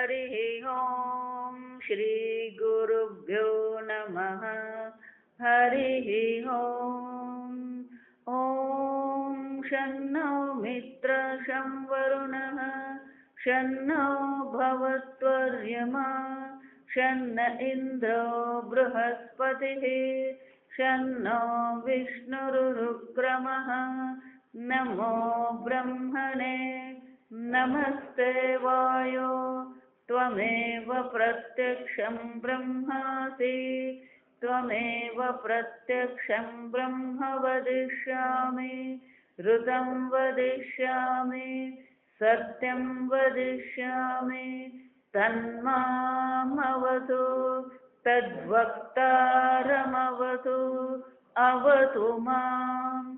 हरिः ॐ श्रीगुरुभ्यो नमः हरिः ॐ ॐ शन्नो मित्रं शं वरुणः शन्नो भवत्वर्यमा शन्न इन्द्रो बृहस्पतिः शन्नो विष्णुरुक्रमः नमो ब्रह्मणे नमस्ते वायो त्वमेव प्रत्यक्षं ब्रह्मासि त्वमेव प्रत्यक्षं ब्रह्म वदिष्यामि ऋतं वदिष्यामि सत्यं वदिष्यामि तन्मामवतु तद्वक्तारमवतु अवतु माम्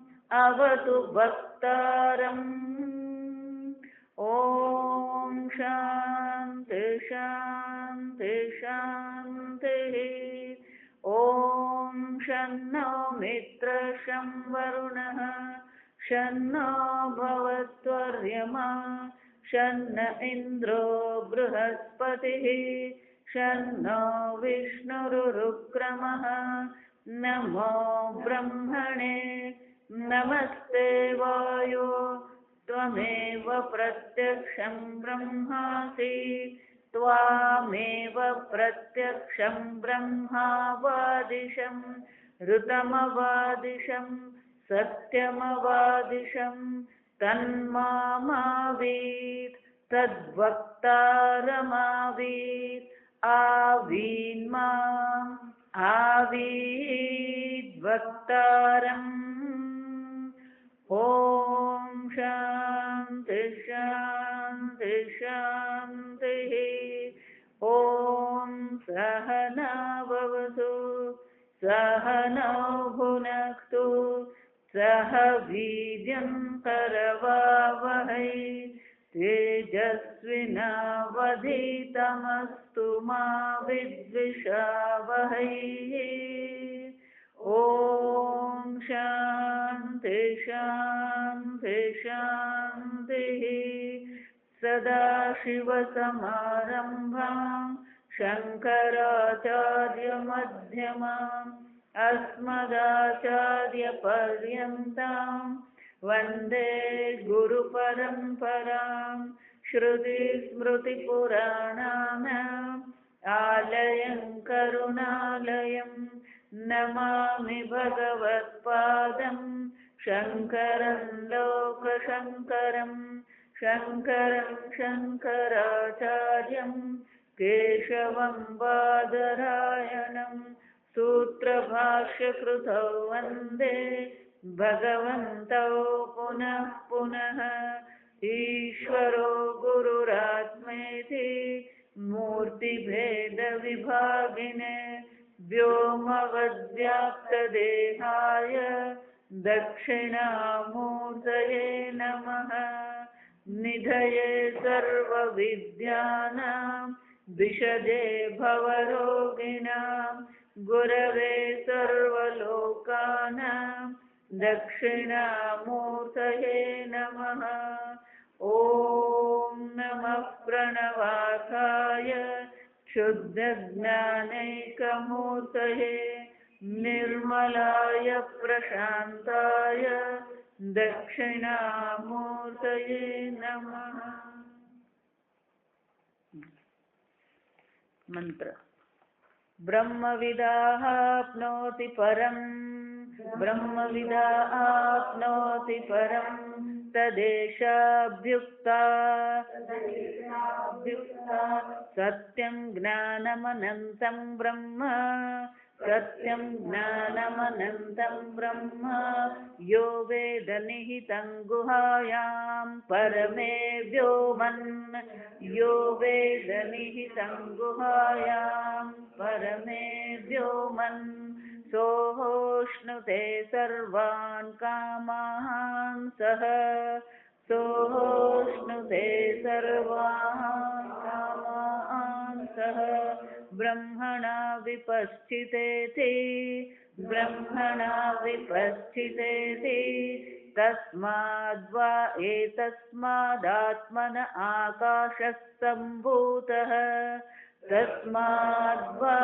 अवतु वक्तारम् ॐ शान्ति शान्ति शान्तिः ॐ शन्नो मित्रं शं वरुणः शन्नो भवत्वर्यमा शन्न इन्द्रो बृहस्पतिः शन्नो विष्णुरुक्रमः नमो ब्रह्मणे नमस्ते वायो त्वमेव प्रत्यक्षं ब्रह्मासि त्वामेव प्रत्यक्षं ब्रह्मावादिशं ऋतमवादिशं सत्यमवादिशं तन्मामावीत् तद्वक्तारमावीत् आवीन्माम् आवीद्वक्तारम् ॐ शान्ति शान्ति शान्तिः ॐ सहना भवतु सहनौ भुनक्तु सह वीर्यं करवावहै तेजस्विनावधीतमस्तु मा विद्विषावहै ॐ शान्ति शान्ति शान्तिः सदाशिवसमारम्भां शङ्कराचार्यमध्यमाम् अस्मदाचार्यपर्यन्तां वन्दे गुरुपरम्परां श्रुतिस्मृतिपुराणानाम् आलयं करुणालयं नमामि भगवत्पादं शङ्करं लोकशङ्करं शङ्करं शङ्कराचार्यं केशवं बादरायणं सूत्रभाष्यकृतौ वन्दे भगवन्तौ पुनः पुनः ईश्वरो गुरुरात्मेति मूर्तिभेदविभागिने व्योमवद्व्याप्तदेहाय दक्षिणामूर्तये नमः निधये सर्वविद्यानां विशदे भवरोगिणां गुरवे सर्वलोकानां दक्षिणामूर्तये नमः ॐ नमः प्रणवाकाय शुद्धज्ञानैकमूर्तये निर्मलाय प्रशान्ताय दक्षिणामूर्तये नमः। मंत्र ब्रह्मविदाप्नोति परं ब्रह्मविदाप्नोति परं तदेशाभ्युक्ता सत्यं ज्ञानमनन्तं ब्रह्म सत्यं ज्ञानमनन्तं ब्रह्म यो वेद निहितं गुहायां परमे व्योमन् यो वेद निहितं गुहायां परमे व्योमन् सोऽश्नुते सर्वान् कामान् सः सोऽश्नुते सर्वान् कामान् सः ब्रह्मणा विपश्चितेति ब्रह्मणा विपश्चितेति तस्माद्वा एतस्मादात्मन आकाशः सम्भूतः तस्माद्वा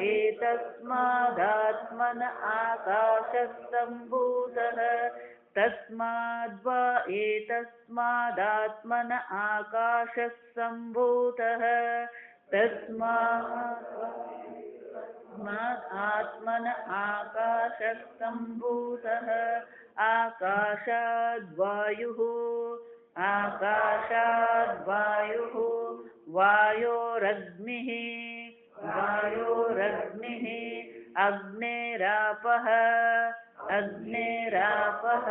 एतस्मादात्मन आकाशः सम्भूतः तस्माद्वा एतस्मादात्मन आकाशः सम्भूतः तस्मादात्मन आकाशः सम्भूतः आकाशाद्वायुः आकाशाद्वायुः वायोरग्निः वायोरग्निः अग्नेरापः अग्नेरापः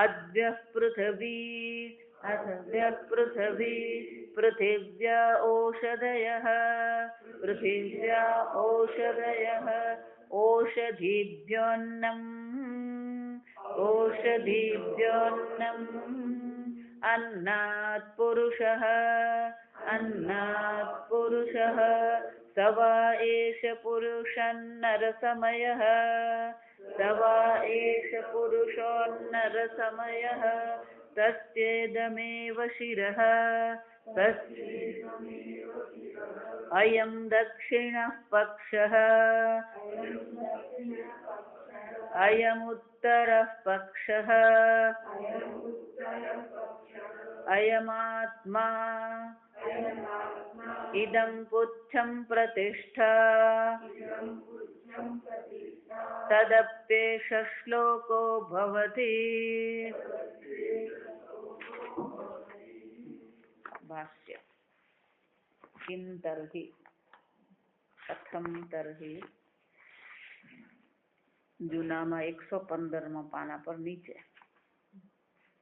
अद्यः पृथिवी अद्यः पृथिवी पृथिव्या ओषधयः पृथिव्या ओषधयः ओषधीभ्योऽन्नम् ओषधीभ्योऽन्नम् अन्नात् पुरुषः अन्नात् पुरुषः स वा एष पुरुषन्नरसमयः स वा एष पुरुषोन्नरसमयः तस्येदमेव शिरः अयं दक्षिणः पक्षः अयमुत्तरः पक्षः अयमात्मा इदं पुच्छं प्रतिष्ठा तदप्येष श्लोको भवति भाष्य किं तर्हि कथं तर्हि जूनाમાં 115માં પાના પર નીચે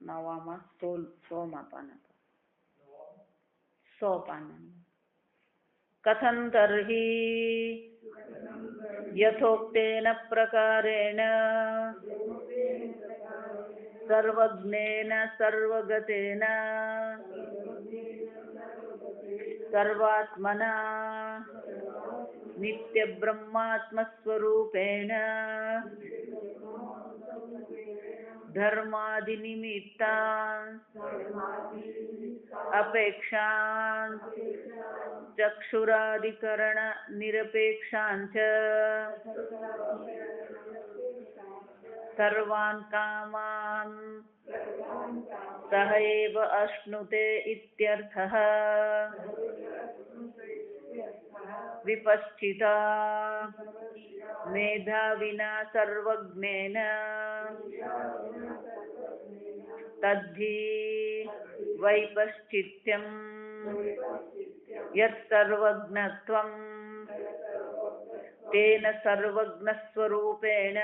નવામાં 100માં પાના પર 100 પાના कथं तर्हि यथोक्तेन प्रकारेण सर्वज्ञेन सर्वगतेन सर्वात्मना नित्यब्रह्मात्मस्वरूपेण धर्मादिनिमित्तान् अपेक्षान् चक्षुरादिकरण निरपेक्षान् च सर्वान् कामान् सह एव अश्नुते इत्यर्थः विपश्चिता मेधाविना सर्वज्ञेन तद्धि वैपश्चित्यं यत्सर्वज्ञत्वं तेन सर्वज्ञस्वरूपेण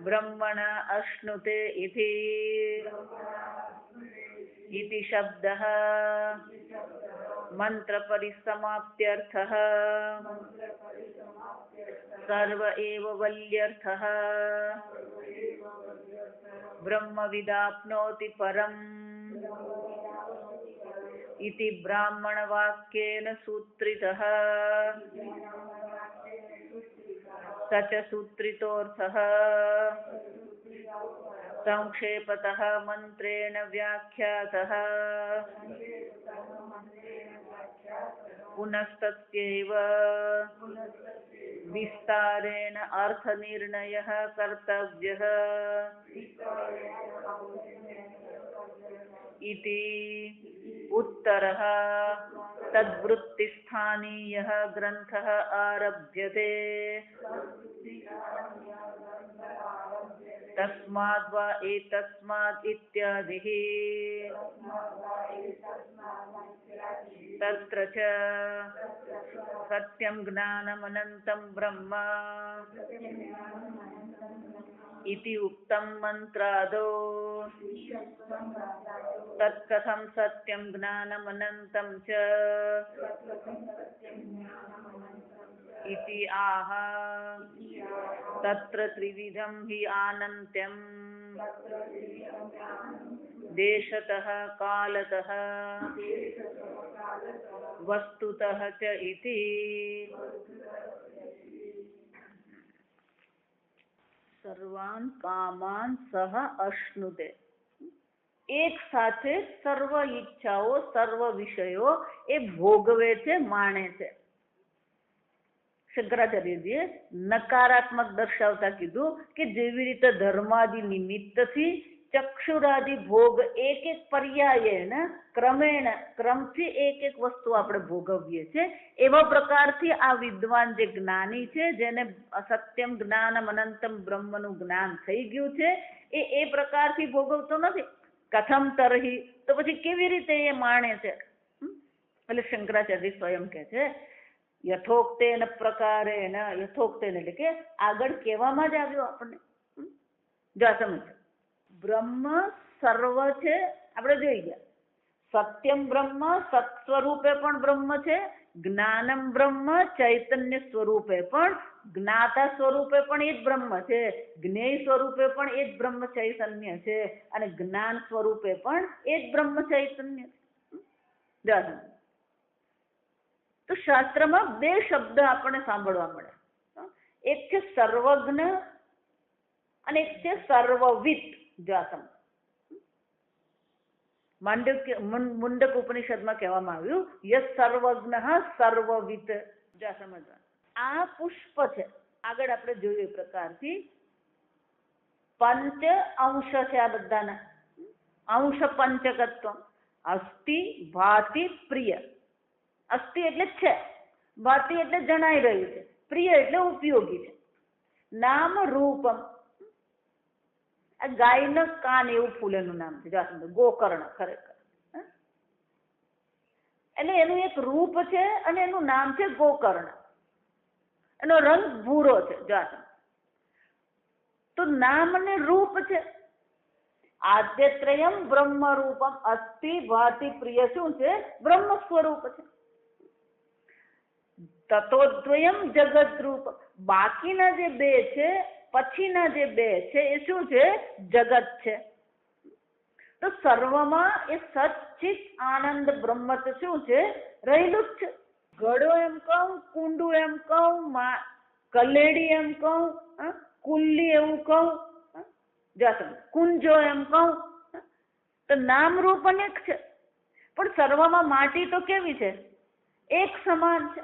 ब्रह्मणा अश्नुते इति शब्दः मंत्रपरिसमाप्त्यर्थः सर्व एव वल्यर्थः ब्रह्मविदाप्नोति परम् इति ब्राह्मणवाक्येन सूत्रितः स च सूत्रितोऽर्थः संक्षेपतः मंत्रेण व्याख्यातः पुनस्तस्यैव विस्तारेण अर्थनिर्णयः कर्तव्यः इति उत्तरः तद्वृत्तिस्थानीयः ग्रन्थः आरभ्यते तस्माद् वा एतस्माद् इत्यादिः तत्र च सत्यं ज्ञानमनन्तं ब्रह्म इति उक्तं मन्त्रादौ तत्कथं सत्यं ज्ञानमनन्तं च इति आह तत्र त्रिविधं हि आनन्त्यं देशतः कालतः वस्तुतः च इति સર્વાન કામાન સહ અશ્નુતે. એક સાથે સર્વ ઈચ્છાઓ, સર્વ વિષયો એ ભોગવે છે, માણે છે. શંકરાચાર્યજીએ નકારાત્મક દર્શાવતા કીધું કે જેવી રીતે ધર્માદિ નિમિત્તથી ચક્ષુરાદિ ભોગ એક એક પર્યાયે ક્રમથી એક વસ્તુ આપણે ભોગવીએ છીએ, એવા પ્રકારથી આ વિદ્વાન જે જ્ઞાની છે, જેને સત્યમ જ્ઞાનમ અનંતમ બ્રહ્મનું જ્ઞાન થઈ ગયું છે, એ પ્રકારથી ભોગવતો નથી. કથમ તરહી, તો પછી કેવી રીતે એ માણે છે? એટલે શંકરાચાર્ય સ્વયં કહે છે યથોક્તેન પ્રકારેણ, યથોક્તેન એટલે કે આગળ કહેવામાં જ આવ્યું આપણને. જો સમજ, બ્રહ્મ સર્વ છે, આપણે જોઈ ગયા. સત્યમ બ્રહ્મ સત સ્વરૂપે પણ બ્રહ્મ છે, જ્ઞાનમ બ્રહ્મ ચૈતન્ય સ્વરૂપે પણ, જ્ઞાતા સ્વરૂપે પણ એ જ બ્રહ્મ છે, જ્ઞેય સ્વરૂપે પણ એ જ બ્રહ્મ ચૈતન્ય છે, અને જ્ઞાન સ્વરૂપે પણ એ જ બ્રહ્મ ચૈતન્ય છે. તો શાસ્ત્રમાં બે શબ્દ આપણને સાંભળવા મળે. એક છે સર્વજ્ઞ અને એક છે સર્વવિત. મુંડક ઉપનિષદમાં કહેવામાં આવ્યું યસ સર્વજ્ઞ સર્વવિત. સમજવા, આ પુષ્પ છે, આગળ આપણે જોયું એ પ્રકારથી પંચ અંશ છે. આ બધાના અંશ પંચકત્વ. અસ્થિ, ભાતિ, પ્રિય. અસ્થિ એટલે છે, ભાતિ એટલે જણાઈ રહ્યું છે, પ્રિય એટલે ઉપયોગી છે. નામ રૂપમ, આ ગાયનો કાન એવું ફૂલેનું નામ છે. ગોકર્ણ ખરેખર એટલે એનું એક રૂપ છે અને એનું નામ છે ગોકર્ણ. એનો રંગ ભૂરો છે. તો નામ અને રૂપ છે. આદ્યત્રયમ બ્રહ્મ રૂપમ. અસ્થિ, ભાતિ, પ્રિય શું છે? બ્રહ્મ સ્વરૂપ છે. તતોદ્વયમ જગત રૂપ. બાકીના જે બે છે, પછીના જે બે છે, એ શું છે? જગત છે. તો સર્વમાં એ સચ્ચિત આનંદ બ્રહ્મ શું છે? રહેલું જ છે. ઘડો એમ કહું, કુંડું એમ કહું, કલેડી એમ કહું, કુલ્લી એવું કહું, કુંજો એમ કહું, તો નામ રૂપ અનેક છે, પણ સર્વમાં માટી તો કેવી છે? એક સમાન છે.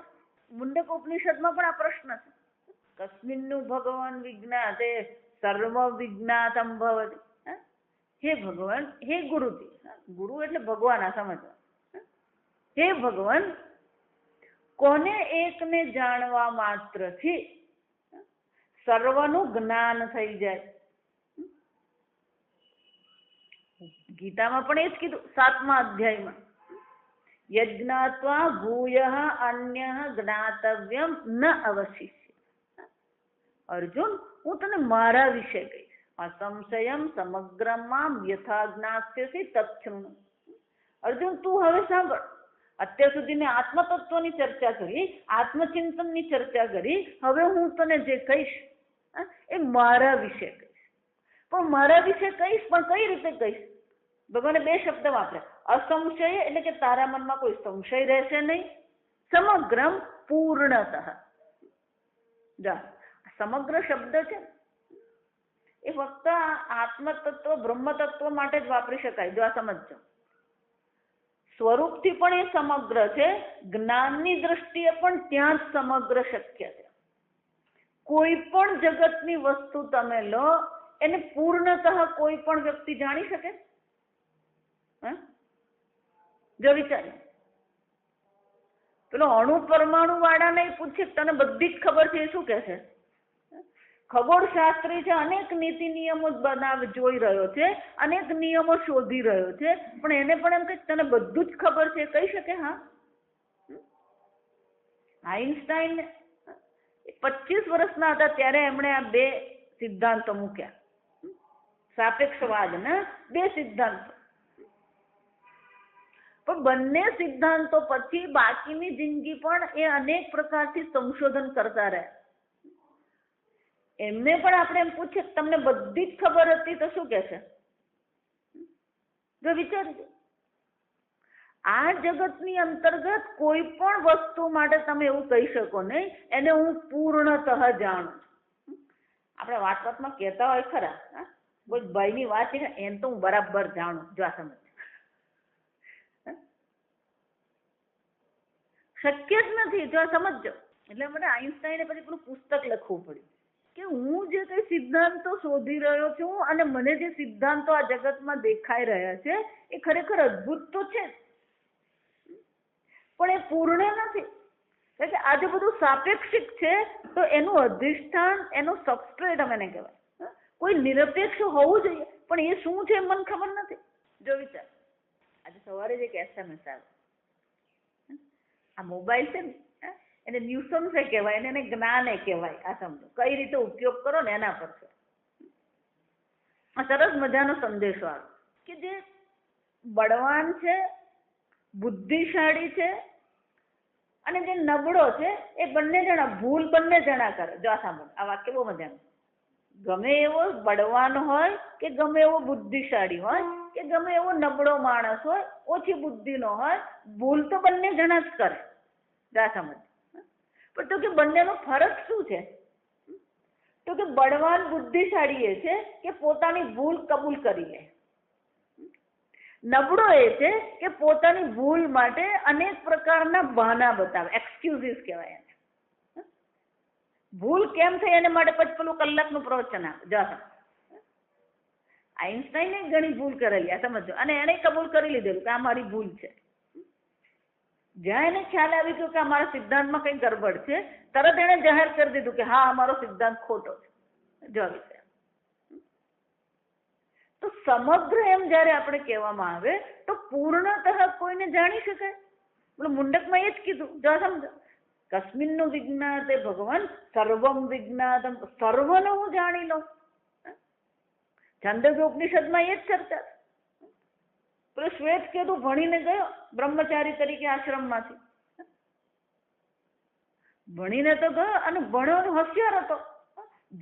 મુંડક ઉપનિષદમાં પણ આ પ્રશ્ન છે. કસ્મિન્નું ભગવાન વિજ્ઞાતે સર્વ વિજ્ઞાતમ ભવતિ. હે ભગવાન, હે ગુરુજી, ગુરુ એટલે ભગવાન, આ સમજવા. હે ભગવાન, કોને એકને જાણવા માત્રથી સર્વનું જ્ઞાન થઈ જાય? ગીતામાં પણ એ જ કીધું, 7મા અધ્યાયમાં યજ્ઞાત્વા ભૂયઃ અન્યઃ જ્ઞાતવ્યમ ન અવશિષ્ય. અર્જુન, હું તને મારા વિશે કહીશ. અસંશયમ સમગ્રમ મામ યથા જ્ઞાસ્યસી તચ્છૃણુ. અર્જુન, તું હવે સાંભળ. અત્યાર સુધી મેં આત્મતત્વની ચર્ચા કરી, આત્મચિંતનની ચર્ચા કરી. હવે હું તને જે કહીશ એ મારા વિશે કહીશ. પણ મારા વિશે કહીશ, પણ કઈ રીતે કહીશ? ભગવાને બે શબ્દ વાપર્યા. અસંશય એટલે કે તારા મનમાં કોઈ સંશય રહેશે નહીં. સમગ્રમ પૂર્ણતઃ. સમગ્ર શબ્દ છે એ ફક્ત આત્મતત્વ બ્રહ્મ તત્વ માટે જ વાપરી શકાય. જો આ સમજજો, સ્વરૂપથી પણ એ સમગ્ર છે, જ્ઞાનની દ્રષ્ટિએ પણ ત્યાં જ સમગ્ર શક્ય છે. કોઈ પણ જગતની વસ્તુ તમે લો, એને પૂર્ણતઃ કોઈ પણ વ્યક્તિ જાણી શકે? જો વિચાર, પેલો અણુ પરમાણુ વાળાને પૂછે તને બધી જ ખબર છે, એ શું કહે છે? ખગોળશાસ્ત્રી છે, અનેક નીતિ નિયમો જોઈ રહ્યો છે, અનેક નિયમો શોધી રહ્યો છે, પણ એને પણ એમ કે તને બધું જ ખબર છે, કહી શકે? હા. આઈન્સ્ટાઈન 25 વર્ષના હતા ત્યારે એમણે આ બે સિદ્ધાંતો મૂક્યા, સાપેક્ષવાદના બે સિદ્ધાંતો. પણ બંને સિદ્ધાંતો પછી બાકીની જિંદગી પણ એ અનેક પ્રકારથી સંશોધન કરતા રહ્યા. એમને પણ આપણે એમ પૂછીએ તમને બધી જ ખબર હતી તો શું કહેશે? જો વિચારજો, આ જગતની અંતર્ગત કોઈ પણ વસ્તુ માટે તમે એવું કહી શકો નહીં એને હું પૂર્ણતઃ જાણું છું. આપણે વાતમાં કહેતા હોય ખરા, હા, કોઈ ભાઈની વાત છે એને તો હું બરાબર જાણું, જો આ સમજ. શક્ય જ નથી, જો આ સમજજો. એટલે મને આઈન્સ્ટાઈને પછી પેલું પુસ્તક લખવું પડ્યું કે હું જે કઈ સિદ્ધાંતો શોધી રહ્યો છું અને મને જે સિદ્ધાંતો આ જગતમાં દેખાઈ રહ્યા છે એ ખરેખર અદ્ભુત તો છે, પણ એ પૂર્ણ નથી. કારણ કે આજે બધું સાપેક્ષિક છે, તો એનું અધિષ્ઠાન, એનું સબસ્ટ્રેટ અમે એને કહેવાય. કોઈ નિરપેક્ષ હોવું જોઈએ, પણ એ શું છે મને ખબર નથી. જો વિચાર, આજે સવારે જ એક SMS આવે, આ મોબાઈલ છે ને એને ન્યુસન્સ કહેવાય અને એને જ્ઞાન કહેવાય. આ સમજો કઈ રીતે ઉપયોગ કરો ને એના પર છે. આ સરસ મજાનો સંદેશો આવે કે જે બળવાન છે, બુદ્ધિશાળી છે અને જે નબળો છે એ બંને જણા ભૂલ બંને જણા કરે. જો આ સાંભળો, આ વાક્ય બહુ મજાનું. ગમે એવો બળવાન હોય કે ગમે એવો બુદ્ધિશાળી હોય કે ગમે એવો નબળો માણસ હોય, ઓછી બુદ્ધિનો હોય, ભૂલ તો બંને જણા જ કરે. જો આ સમજ. પણ તો કે બંનેનો ફરક શું છે? તો કે બળવાન બુદ્ધિશાળી એ છે કે પોતાની ભૂલ કબૂલ કરી લે. નબળો એ છે કે પોતાની ભૂલ માટે અનેક પ્રકારના બહાના બતાવે, એક્સક્યુઝીસ કહેવાય એને. ભૂલ કેમ થઈ એને માટે પછી પેલું કલાકનું પ્રવચન આપે. જો આઈન્સ્ટાઈને ઘણી ભૂલ કરેલી, આ સમજો, અને એને કબૂલ કરી લીધેલું કે આ મારી ભૂલ છે. જ્યાં એને ખ્યાલ આવી ગયો કે અમારા સિદ્ધાંતમાં કઈ ગડબડ છે, તરત એને જાહેર કરી દીધું કે હા અમારો સિદ્ધાંત ખોટો છે. જો વિશે તો સમગ્ર એમ જયારે આપણે કહેવામાં આવે તો પૂર્ણતઃ કોઈને જાણી શકાય. બોલો મુંડકમાં એ જ કીધું. જો સમજો, કસ્મિન્નું વિજ્ઞાતે ભગવાન સર્વમ વિજ્ઞાતમ, સર્વને હું જાણી લઉં. છાંદોગ્ય ઉપનિષદમાં એ જ ચર્ચા. પેલો શ્વેત કેતુ ભણીને ગયો બ્રહ્મચારી તરીકે આશ્રમમાંથી, ભણીને તો ગયો અને ભણવાનું હોશિયાર હતો,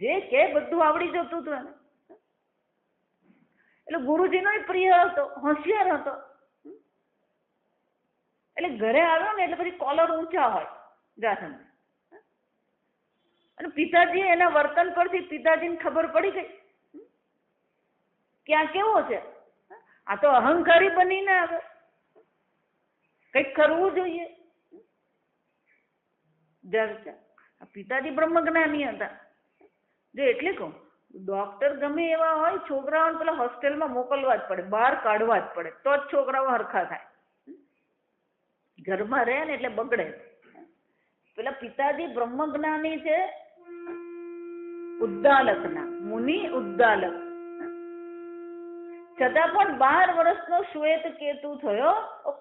જે કે બધું આવડી જતું હતું એને. એટલે ગુરુજીનો પ્રિય હતો, હોશિયાર હતો. એટલે ઘરે આવ્યો ને એટલે પછી કોલર ઊંચા હોય જાસન. અને પિતાજી એના વર્તન પરથી પિતાજીને ખબર પડી ગઈ કે આ કેવો છે. આ તો અહંકારી બનીને આવે, કઈક કરવું જોઈએ. પિતાજી બ્રહ્મજ્ઞાની હતા. જો એટલે કહું, ડોક્ટર ગમે એવા હોય, છોકરાઓને પેલા હોસ્ટેલમાં મોકલવા જ પડે, બહાર કાઢવા જ પડે, તો જ છોકરાઓ હરખા થાય. ઘરમાં રહે ને એટલે બગડે. પેલા પિતાજી બ્રહ્મજ્ઞાની છે, ઉદ્દાલક ના મુનિ ઉદ્દાલક, છતાં પણ 12 વર્ષનો શ્વેત કેતુ થયો,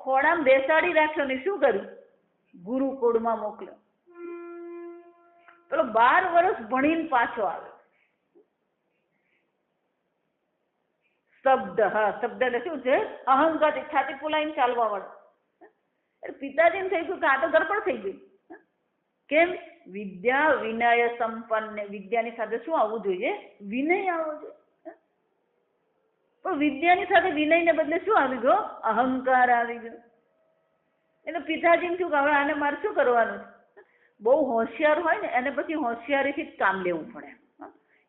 ખોડામાં બેસાડી રાખ્યો ને શું કર્યું? ગુરુકુળમાં મોકલ્યો. પેલો 12 વર્ષ ભણીને પાછો આવ્યો. શબ્દ, હા શબ્દ એટલે શું છે? અહંકાર, છાતી ફૂલાઈને ચાલવા વાળો. એટલે પિતાજીને થઈ ગયું કે આ તો ગડબડ થઈ ગઈ. કેમ? વિદ્યા વિનય સંપન્ન. વિદ્યાની સાથે શું આવવું જોઈએ? વિનય આવવો જોઈએ. પણ વિદ્યાની સાથે વિનયને બદલે શું આવી ગયો? અહંકાર આવી ગયો. એટલે પિતાજીને શું કે હવે આને મારે શું કરવાનું? બહુ હોશિયાર હોય ને એને પછી હોશિયારીથી જ કામ લેવું પડે.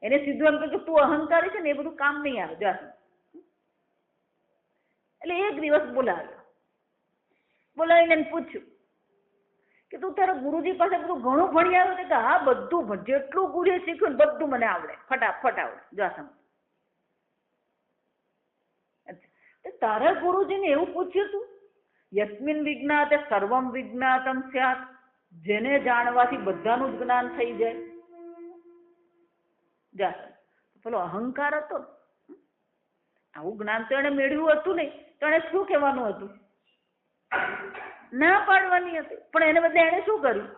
એને સીધું એમ કે તું અહંકારી છે ને એ બધું કામ નહીં આવે. જા. એટલે એક દિવસ બોલાવીને પૂછ્યું કે તું તારા ગુરુજી પાસે બધું ઘણું ભણી આવ્યો? કે હા બધું, જેટલું ગુરુએ શીખ્યું ને બધું મને આવડે, ફટાફટ આવડે. જો તારા ગુરુજીને એવું પૂછ્યું તું? યસ્મિન વિજ્ઞાતે સર્વમ વિજ્ઞાતમ સ્યાત, જેને જાણવાથી બધાનું જ જ્ઞાન થઈ જાય. જા, પેલો અહંકાર હતો. આવું જ્ઞાન તો એને મેળવ્યું હતું નહીં, તો એને શું કહેવાનું હતું? ના પાડવાની હતી. પણ એને બદલે એને શું કર્યું?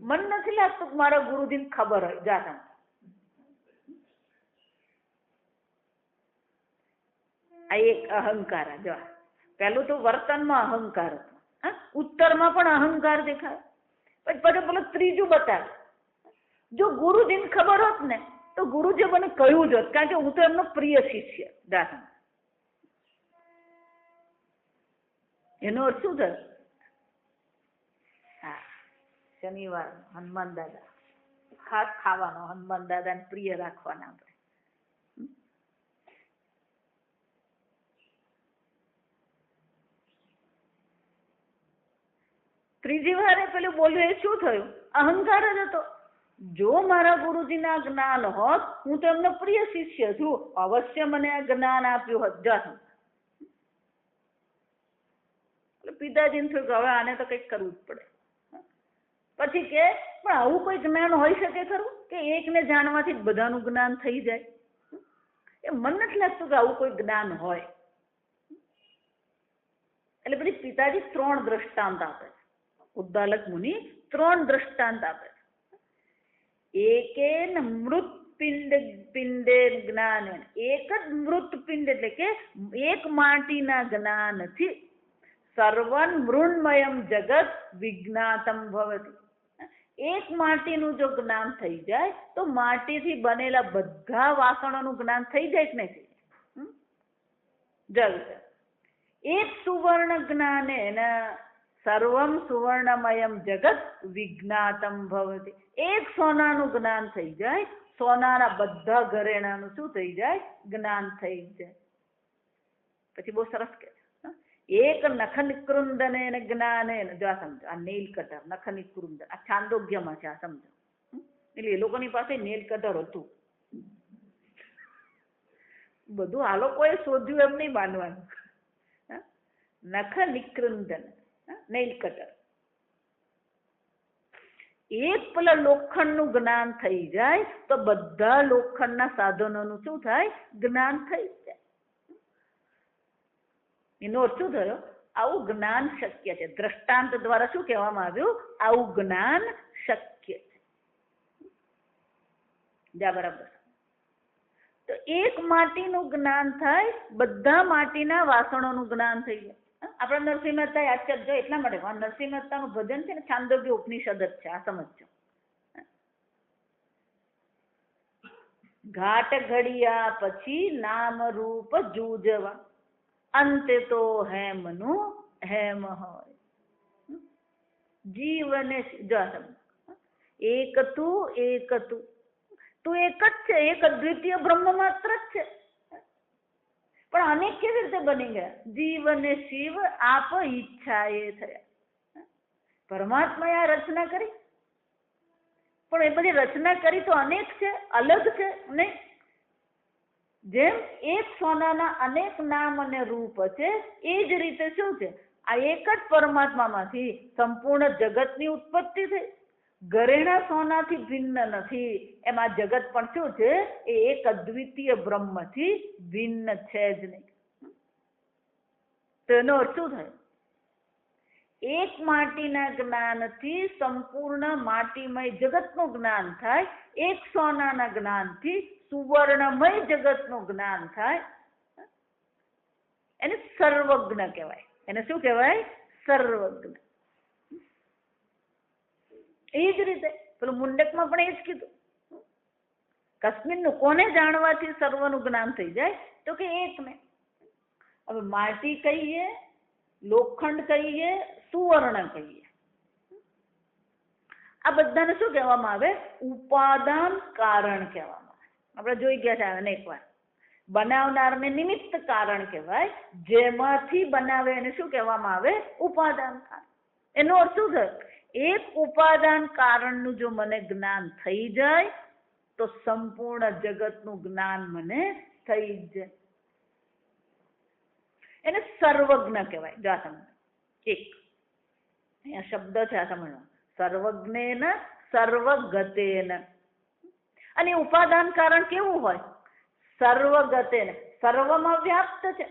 મન નથી લાગતું મારા ગુરુજીને ખબર હોય. જા. આ એક અહંકાર. જો પેલું તો વર્તનમાં અહંકાર હતો, ઉત્તરમાં પણ અહંકાર દેખાય. પછી પેલું ત્રીજું બતાવે. જો ગુરુજીને ખબર હોત ને તો ગુરુજી મને કહ્યું જ હોત, કારણ કે હું તો એમનો પ્રિય શિષ્ય. દાખલા એનો અર્થ શું થયો? હા, શનિવાર હનુમાન દાદા ખાસ ખાવાનો, હનુમાન દાદાને પ્રિય રાખવાના આપણે. ત્રીજી વારે પેલું બોલ્યું એ શું થયું? અહંકાર જ હતો. જો મારા ગુરુજીના જ્ઞાન હોત, હું તો એમનો પ્રિય શિષ્ય છું, અવશ્ય મને આ જ્ઞાન આપ્યું હોત. જાસમ પિતાજીને થયું કે હવે આને તો કંઈક કરવું જ પડે. પછી કે પણ આવું કોઈ જ્ઞાન હોઈ શકે ખરું કે એકને જાણવાથી બધાનું જ્ઞાન થઈ જાય? એ મને નથી લાગતું કે આવું કોઈ જ્ઞાન હોય. એટલે પછી પિતાજી 3 દ્રષ્ટાંત આપે છે. ઉદ્દાલક મુનિ 3 દ્રષ્ટાંત આપે છે. એકેન મૃત પિંડે જ્ઞાન, એક જ મૃત પિંડ એટલે કે એક માટીના જ્ઞાનથી સર્વન મૃણમયમ જગત વિજ્ઞાતમ ભવતિ. એક માટીનું જો જ્ઞાન થઈ જાય તો માટીથી બનેલા બધા વાસણોનું જ્ઞાન થઈ જાય કે નહીં થઈ જાય? એક સુવર્ણ જ્ઞાનેન સર્વમ સુવર્ણમયમ જગત વિજ્ઞાતમ ભવતિ. એક સોનાનું જ્ઞાન થઈ જાય, સોનાના બધા ઘરેણાનું શું થઈ જાય? જ્ઞાન થઈ જાય. પછી બહુ સરસ કે એક નખ નિકૃંદનેન જ્ઞાનેન. જો આ સમજો, આ નેલ કટર, નખ નિકૃંદન આ છાંદોગ્યમાં છે. આ સમજો. એટલે એ લોકોની પાસે નેલ કટર હતું. બધું આ લોકોએ શોધ્યું એમ નહીં માનવાનું. નખ નિકૃંદન નેલ કટર. એક પેલા લોખંડનું જ્ઞાન થઈ જાય તો બધા લોખંડના સાધનોનું શું થાય? જ્ઞાન થઈ જાય. એનો અર્થ શું થયો? આવું જ્ઞાન શક્ય છે. દ્રષ્ટાંત દ્વારા શું કહેવામાં આવ્યું? આવું જ્ઞાન શક્ય છે. જા બરાબર. તો એક માટીનું જ્ઞાન થાય, બધા માટીના વાસણોનું જ્ઞાન થઈ જાય. આપણા નરસિંહ મહેતા યાદ કરજો. એટલા માટે નરસિંહ મહેતાનું ભજન છે ને છાંદોગ્ય ઉપનિષદ જ છે. આ સમજજો. ઘાટ ઘડિયા પછી નામ રૂપ જૂજવા, અંતે તો હેમનું હેમ હોય. જીવને એક તું તું એક જ છે, એક અદ્વિતીય બ્રહ્મ માત્ર જ છે. પણ અનેક કેવી રીતે બની ગયા? જીવ અને શિવ આપ ઈચ્છા એ થયા. પરમાત્માએ આ રચના કરી, પણ એ બધી રચના કરી તો અનેક છે, અલગ છે નહીં. જેમ એક સોનાના અનેક નામ અને રૂપ છે, એ જ રીતે શું છે? આ એક જ પરમાત્મામાંથી સંપૂર્ણ જગતની ઉત્પત્તિ થઈ. ઘરેણા સોનાથી ભિન્ન નથી. એમાં જગત પણ શું છે? એ એક અદ્વિતીય બ્રહ્મથી ભિન્ન છે જ નહીં. તો એનો અર્થ શું થાય? એક માટીના જ્ઞાનથી સંપૂર્ણ માટીમય જગતનું જ્ઞાન થાય. એક સોનાના જ્ઞાનથી સુવર્ણમય જગતનું જ્ઞાન થાય. એને સર્વજ્ઞ કહેવાય. એને શું કહેવાય? સર્વજ્ઞ. એ જ રીતે પેલું મુંડકમાં પણ એ જ કીધું. કસ્મિનનું કોને જાણવાથી સર્વનું જ્ઞાન થઈ જાય? તો કે એકને. હવે માટી કહીએ, લોખંડ કહીએ, સુવર્ણ કહીએ, આ બધાને શું કહેવામાં આવે? ઉપાદાન કારણ કહેવામાં આવે. આપણે જોઈ ગયા છે અનેક વાર. બનાવનારને નિમિત્ત કારણ કહેવાય. જેમાંથી બનાવે એને શું કહેવામાં આવે? ઉપાદાન કારણ. એનો અર્થ શું થયો? એક ઉપાદાન કારણનું જો મને જ્ઞાન થઈ જાય તો સંપૂર્ણ જગતનું જ્ઞાન મને થઈ જાય. એને સર્વજ્ઞ કહેવાય. જો આ સમજો. એક અહીંયા શબ્દ છે, આ સમજવા. સર્વજ્ઞેન સર્વગતેન. અને ઉપાદાન કારણ કેવું હોય? સર્વગતેન. સર્વમાં વ્યાપ્ત છે.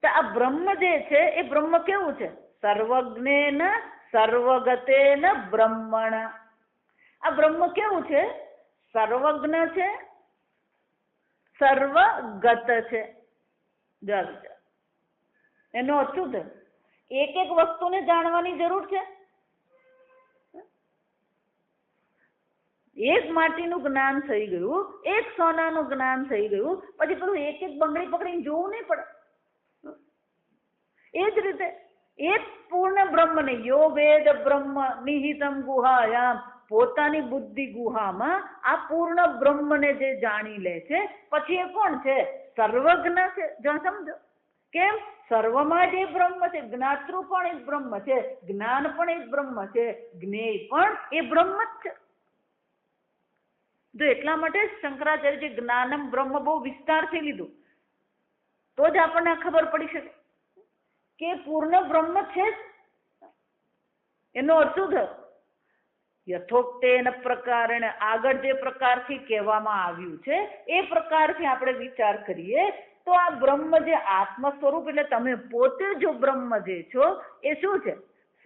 તો આ બ્રહ્મ જે છે એ બ્રહ્મ કેવું છે? સર્વજ્ઞેન સર્વગતેન બ્રહ્મણ. આ બ્રહ્મ કેવું છે? સર્વજ્ઞ છે, સર્વગત છે. એનો અર્થ શું છે? એક એક વસ્તુને જાણવાની જરૂર છે. એક માટીનું જ્ઞાન થઈ ગયું, એક સોનાનું જ્ઞાન થઈ ગયું, પછી પેલું એક એક બંગડી પકડીને જોવું નહીં પડે. એ જ રીતે એક પૂર્ણ બ્રહ્મને યો વેદ બ્રહ્મ નિહિતમ ગુહાયામ પોતાની બુદ્ધિ ગુહામાં આ પૂર્ણ બ્રહ્મને જે જાણી લે છે, પછી એ કોણ છે? સર્વજ્ઞ છે. જો સમજો કેમ? સર્વમાં જે બ્રહ્મ છે, જ્ઞાતૃ પણ એ બ્રહ્મ છે, જ્ઞાન પણ એ બ્રહ્મ છે, જ્ઞેય પણ એ બ્રહ્મ જ છે. જો એટલા માટે શંકરાચાર્ય જ્ઞાનમ બ્રહ્મ બહુ વિસ્તારથી લીધું, તો જ આપણને ખબર પડી શકે કે પૂર્ણ બ્રહ્મ છે જ. એનો અર્થ શું થયો? યથોક્તેન પ્રકારેણ, આગળ જે પ્રકારથી કહેવામાં આવ્યું છે એ પ્રકારથી આપણે વિચાર કરીએ તો આ બ્રહ્મ જે આત્મ સ્વરૂપ, એટલે તમે પોતે જો બ્રહ્મ જે છો એ શું છે?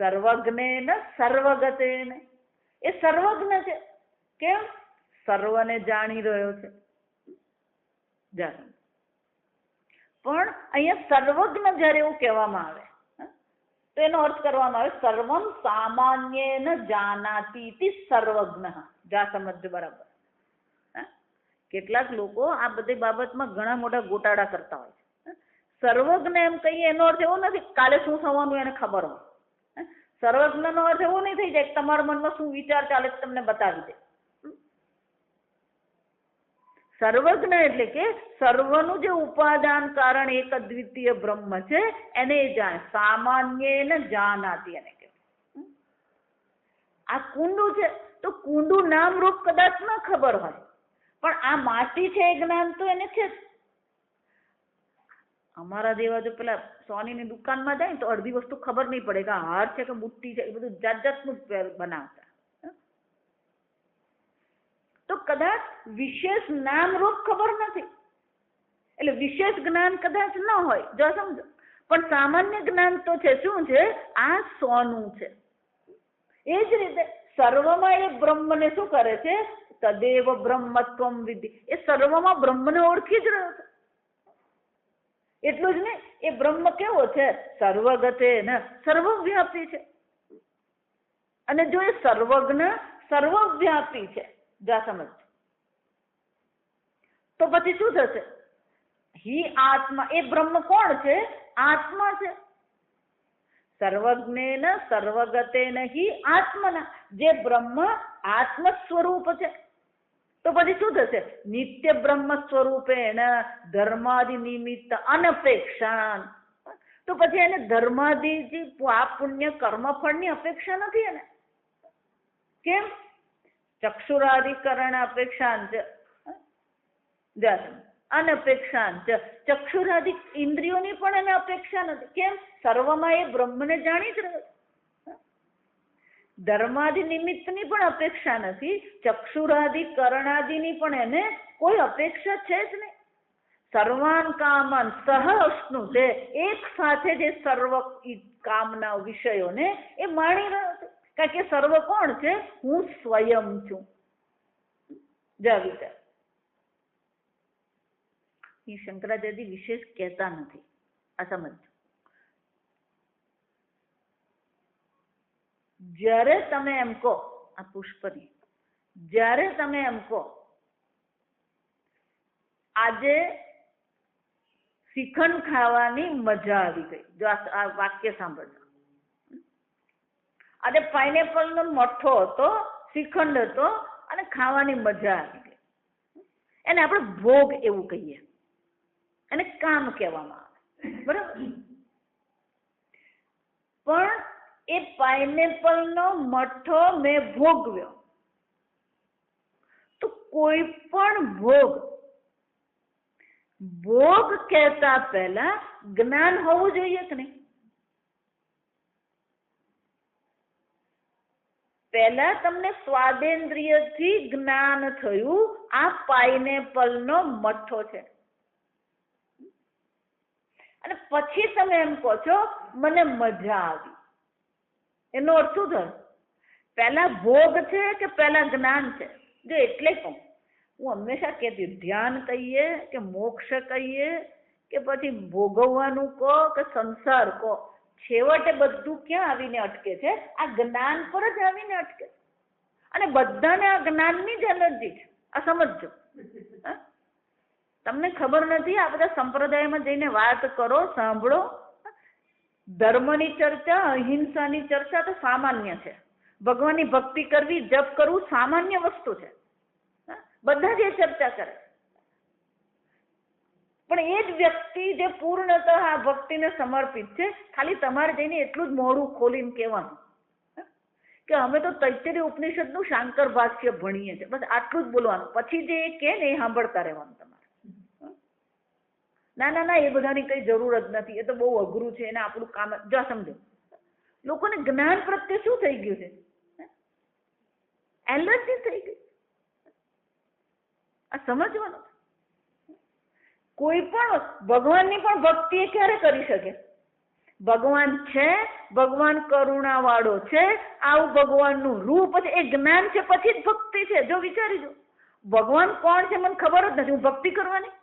સર્વજ્ઞેન સર્વગતેન, એ સર્વજ્ઞ છે. કેમ? સર્વને જાણી રહ્યો છે. પણ અહીંયા સર્વજ્ઞ જયારે એવું કહેવામાં આવે તો એનો અર્થ કરવામાં આવે સર્વમ સામાન્યેન જાનાતિ ઇતિ સર્વજ્ઞ. જા સમજ બરાબર. કેટલાક લોકો આ બધી બાબતમાં ઘણા મોટા ગોટાળા કરતા હોય છે. સર્વજ્ઞ એમ કહીએ એનો અર્થ એવો નથી કાલે શું થવાનું એને ખબર હોય. સર્વજ્ઞનો અર્થ એવો નહીં થઈ જાય કે તમારા મનમાં શું વિચાર ચાલે છે તમને બતાવી દે. સર્વજ્ઞ એટલે કે સર્વનું જે ઉપાદાન કારણ એક અદ્વિતીય બ્રહ્મ છે એને જાણે. સામાન્યેન જાનાતિ એને કે આ કુંડું છે તો કુંડું નામ રૂપ કદાચ ન ખબર હોય, પણ આ માટી છે એ જ્ઞાન તો એને છે જ. અમારા જેવા જો પેલા સોનીની દુકાનમાં જાય તો અડધી વસ્તુ ખબર નહીં પડે કે હાર છે કે બુટ્ટી છે, એ બધું જાત જાતનું બનાવતા. તો કદાચ વિશેષ નામ રૂપ ખબર નથી, એટલે વિશેષ જ્ઞાન કદાચ ન હોય. જો સમજો, પણ સામાન્ય જ્ઞાન તો છે. શું છે? આ સોનું છે. એ જ રીતે સર્વમાં એ બ્રહ્મને શું કરે છે? તદેવ બ્રહ્મત્વમ વિધિ, એ સર્વમાં બ્રહ્મને ઓળખી જ રહ્યો છે. એટલું જ નહીં, એ બ્રહ્મ કેવો છે? સર્વગતે ને સર્વવ્યાપી છે. અને જો એ સર્વજ્ઞ સર્વવ્યાપી છે, જા સમજ, તો પછી શું થશે? હિ આત્મા, એ બ્રહ્મ કોણ છે? આત્મા છે. સર્વજ્ઞેન સર્વગતેન હિ આત્મના, જે બ્રહ્મ આત્મ સ્વરૂપ છે. તો પછી શું થશે? નિત્ય બ્રહ્મ સ્વરૂપેણ ધર્માદિ નિમિત્ત અનપેક્ષા. તો પછી એને ધર્માદિ પાપ પુણ્ય કર્મ ફળની અપેક્ષા નથી એને. કેમ? ચક્ષુરાધિકરણ અપેક્ષાંચ અનપેક્ષાંચ, ચક્ષુરાધિક ઇન્દ્રિયોની પણ એને અપેક્ષા નથી. કેમ? સર્વમાં એ બ્રહ્મને જાણી જ રહ્યો. ધર્માદિ નિમિત્તની પણ અપેક્ષા નથી, ચક્ષુરાદિ કરણાદિની પણ એને કોઈ અપેક્ષા છે જ નહીં. સર્વાન કામન સહઅશ્નુ છે, એક સાથે જે સર્વ કામના વિષયોને એ માણી રહ્યો છે. કારણ કે સર્વ કોણ છે? હું સ્વયં છું. વિચાર, એ શંકરાચાર્ય વિશેષ કહેતા નથી. આ સમજ. જ્યારે તમે એમ કહો, આ પુષ્પની, જ્યારે તમે એમ કહો આજે શ્રીખંડ ખાવાની મજા આવી ગઈ, જો આ વાક્ય સાંભળજો. આજે પાઇનેપલ નો મઠ્ઠો હતો, શ્રીખંડ હતો અને ખાવાની મજા આવી ગઈ. એને આપણે ભોગ એવું કહીએ, એને કામ કહેવામાં આવે. બરાબર? પણ એ પાઇનેપલ નો મઠ્ઠો મેં ભોગવ્યો. તો કોઈ પણ ભોગ કહેતા પહેલા જ્ઞાન હોવું જોઈએ કે નહીં? પહેલા તમને સ્વાદેન્દ્રિયથી જ્ઞાન થયું આ પાઇનેપલ નો મઠ્ઠો છે, અને પછી તમે એમ કહો છો મને મજા આવી. એનો અર્થ શું થયો? પહેલા ભોગ છે કે પહેલા જ્ઞાન છે? જો એટલે કહું, હું હંમેશા કહેતી, ધ્યાન કહીએ કે મોક્ષ કહીએ કે પછી ભોગવવાનું કહો કે સંસાર કહો, છેવટે બધું ક્યાં આવીને અટકે છે? આ જ્ઞાન પર જ આવીને અટકે. અને બધાને આ જ્ઞાનની જ એલર્જી છે. આ સમજજો. તમને ખબર નથી, આ બધા સંપ્રદાયમાં જઈને વાત કરો, સાંભળો. ધર્મની ચર્ચા, અહિંસાની ચર્ચા તો સામાન્ય છે. ભગવાનની ભક્તિ કરવી, જપ કરવું સામાન્ય વસ્તુ છે, બધા જ એ ચર્ચા કરે. પણ એ જ વ્યક્તિ જે પૂર્ણતઃ આ ભક્તિને સમર્પિત છે, ખાલી તમારે જઈને એટલું જ મોઢું ખોલીને કહેવાનું કે અમે તો તૈત્તરીય ઉપનિષદનું શાંકર ભાષ્ય ભણીએ છીએ, બસ આટલું જ બોલવાનું. પછી જે એ કહે ને એ સાંભળતા રહેવાનું તમારે. ના ના ના, એ બધાની કઈ જરૂર જ નથી, એ તો બહુ અઘરું છે, એને આપણું કામ. જો સમજો, લોકોને જ્ઞાન પ્રત્યે શું થઈ ગયું છે? એલર્જી થઈ ગઈ. આ સમજવાનું. કોઈ પણ ભગવાનની પણ ભક્તિ એ ક્યારે કરી શકે? ભગવાન છે, ભગવાન કરુણા વાળો છે, આવું ભગવાનનું રૂપ છે, એ જ્ઞાન છે, પછી જ ભક્તિ છે. જો વિચારી જો, ભગવાન કોણ છે મને ખબર જ નથી, હું ભક્તિ કરવાની?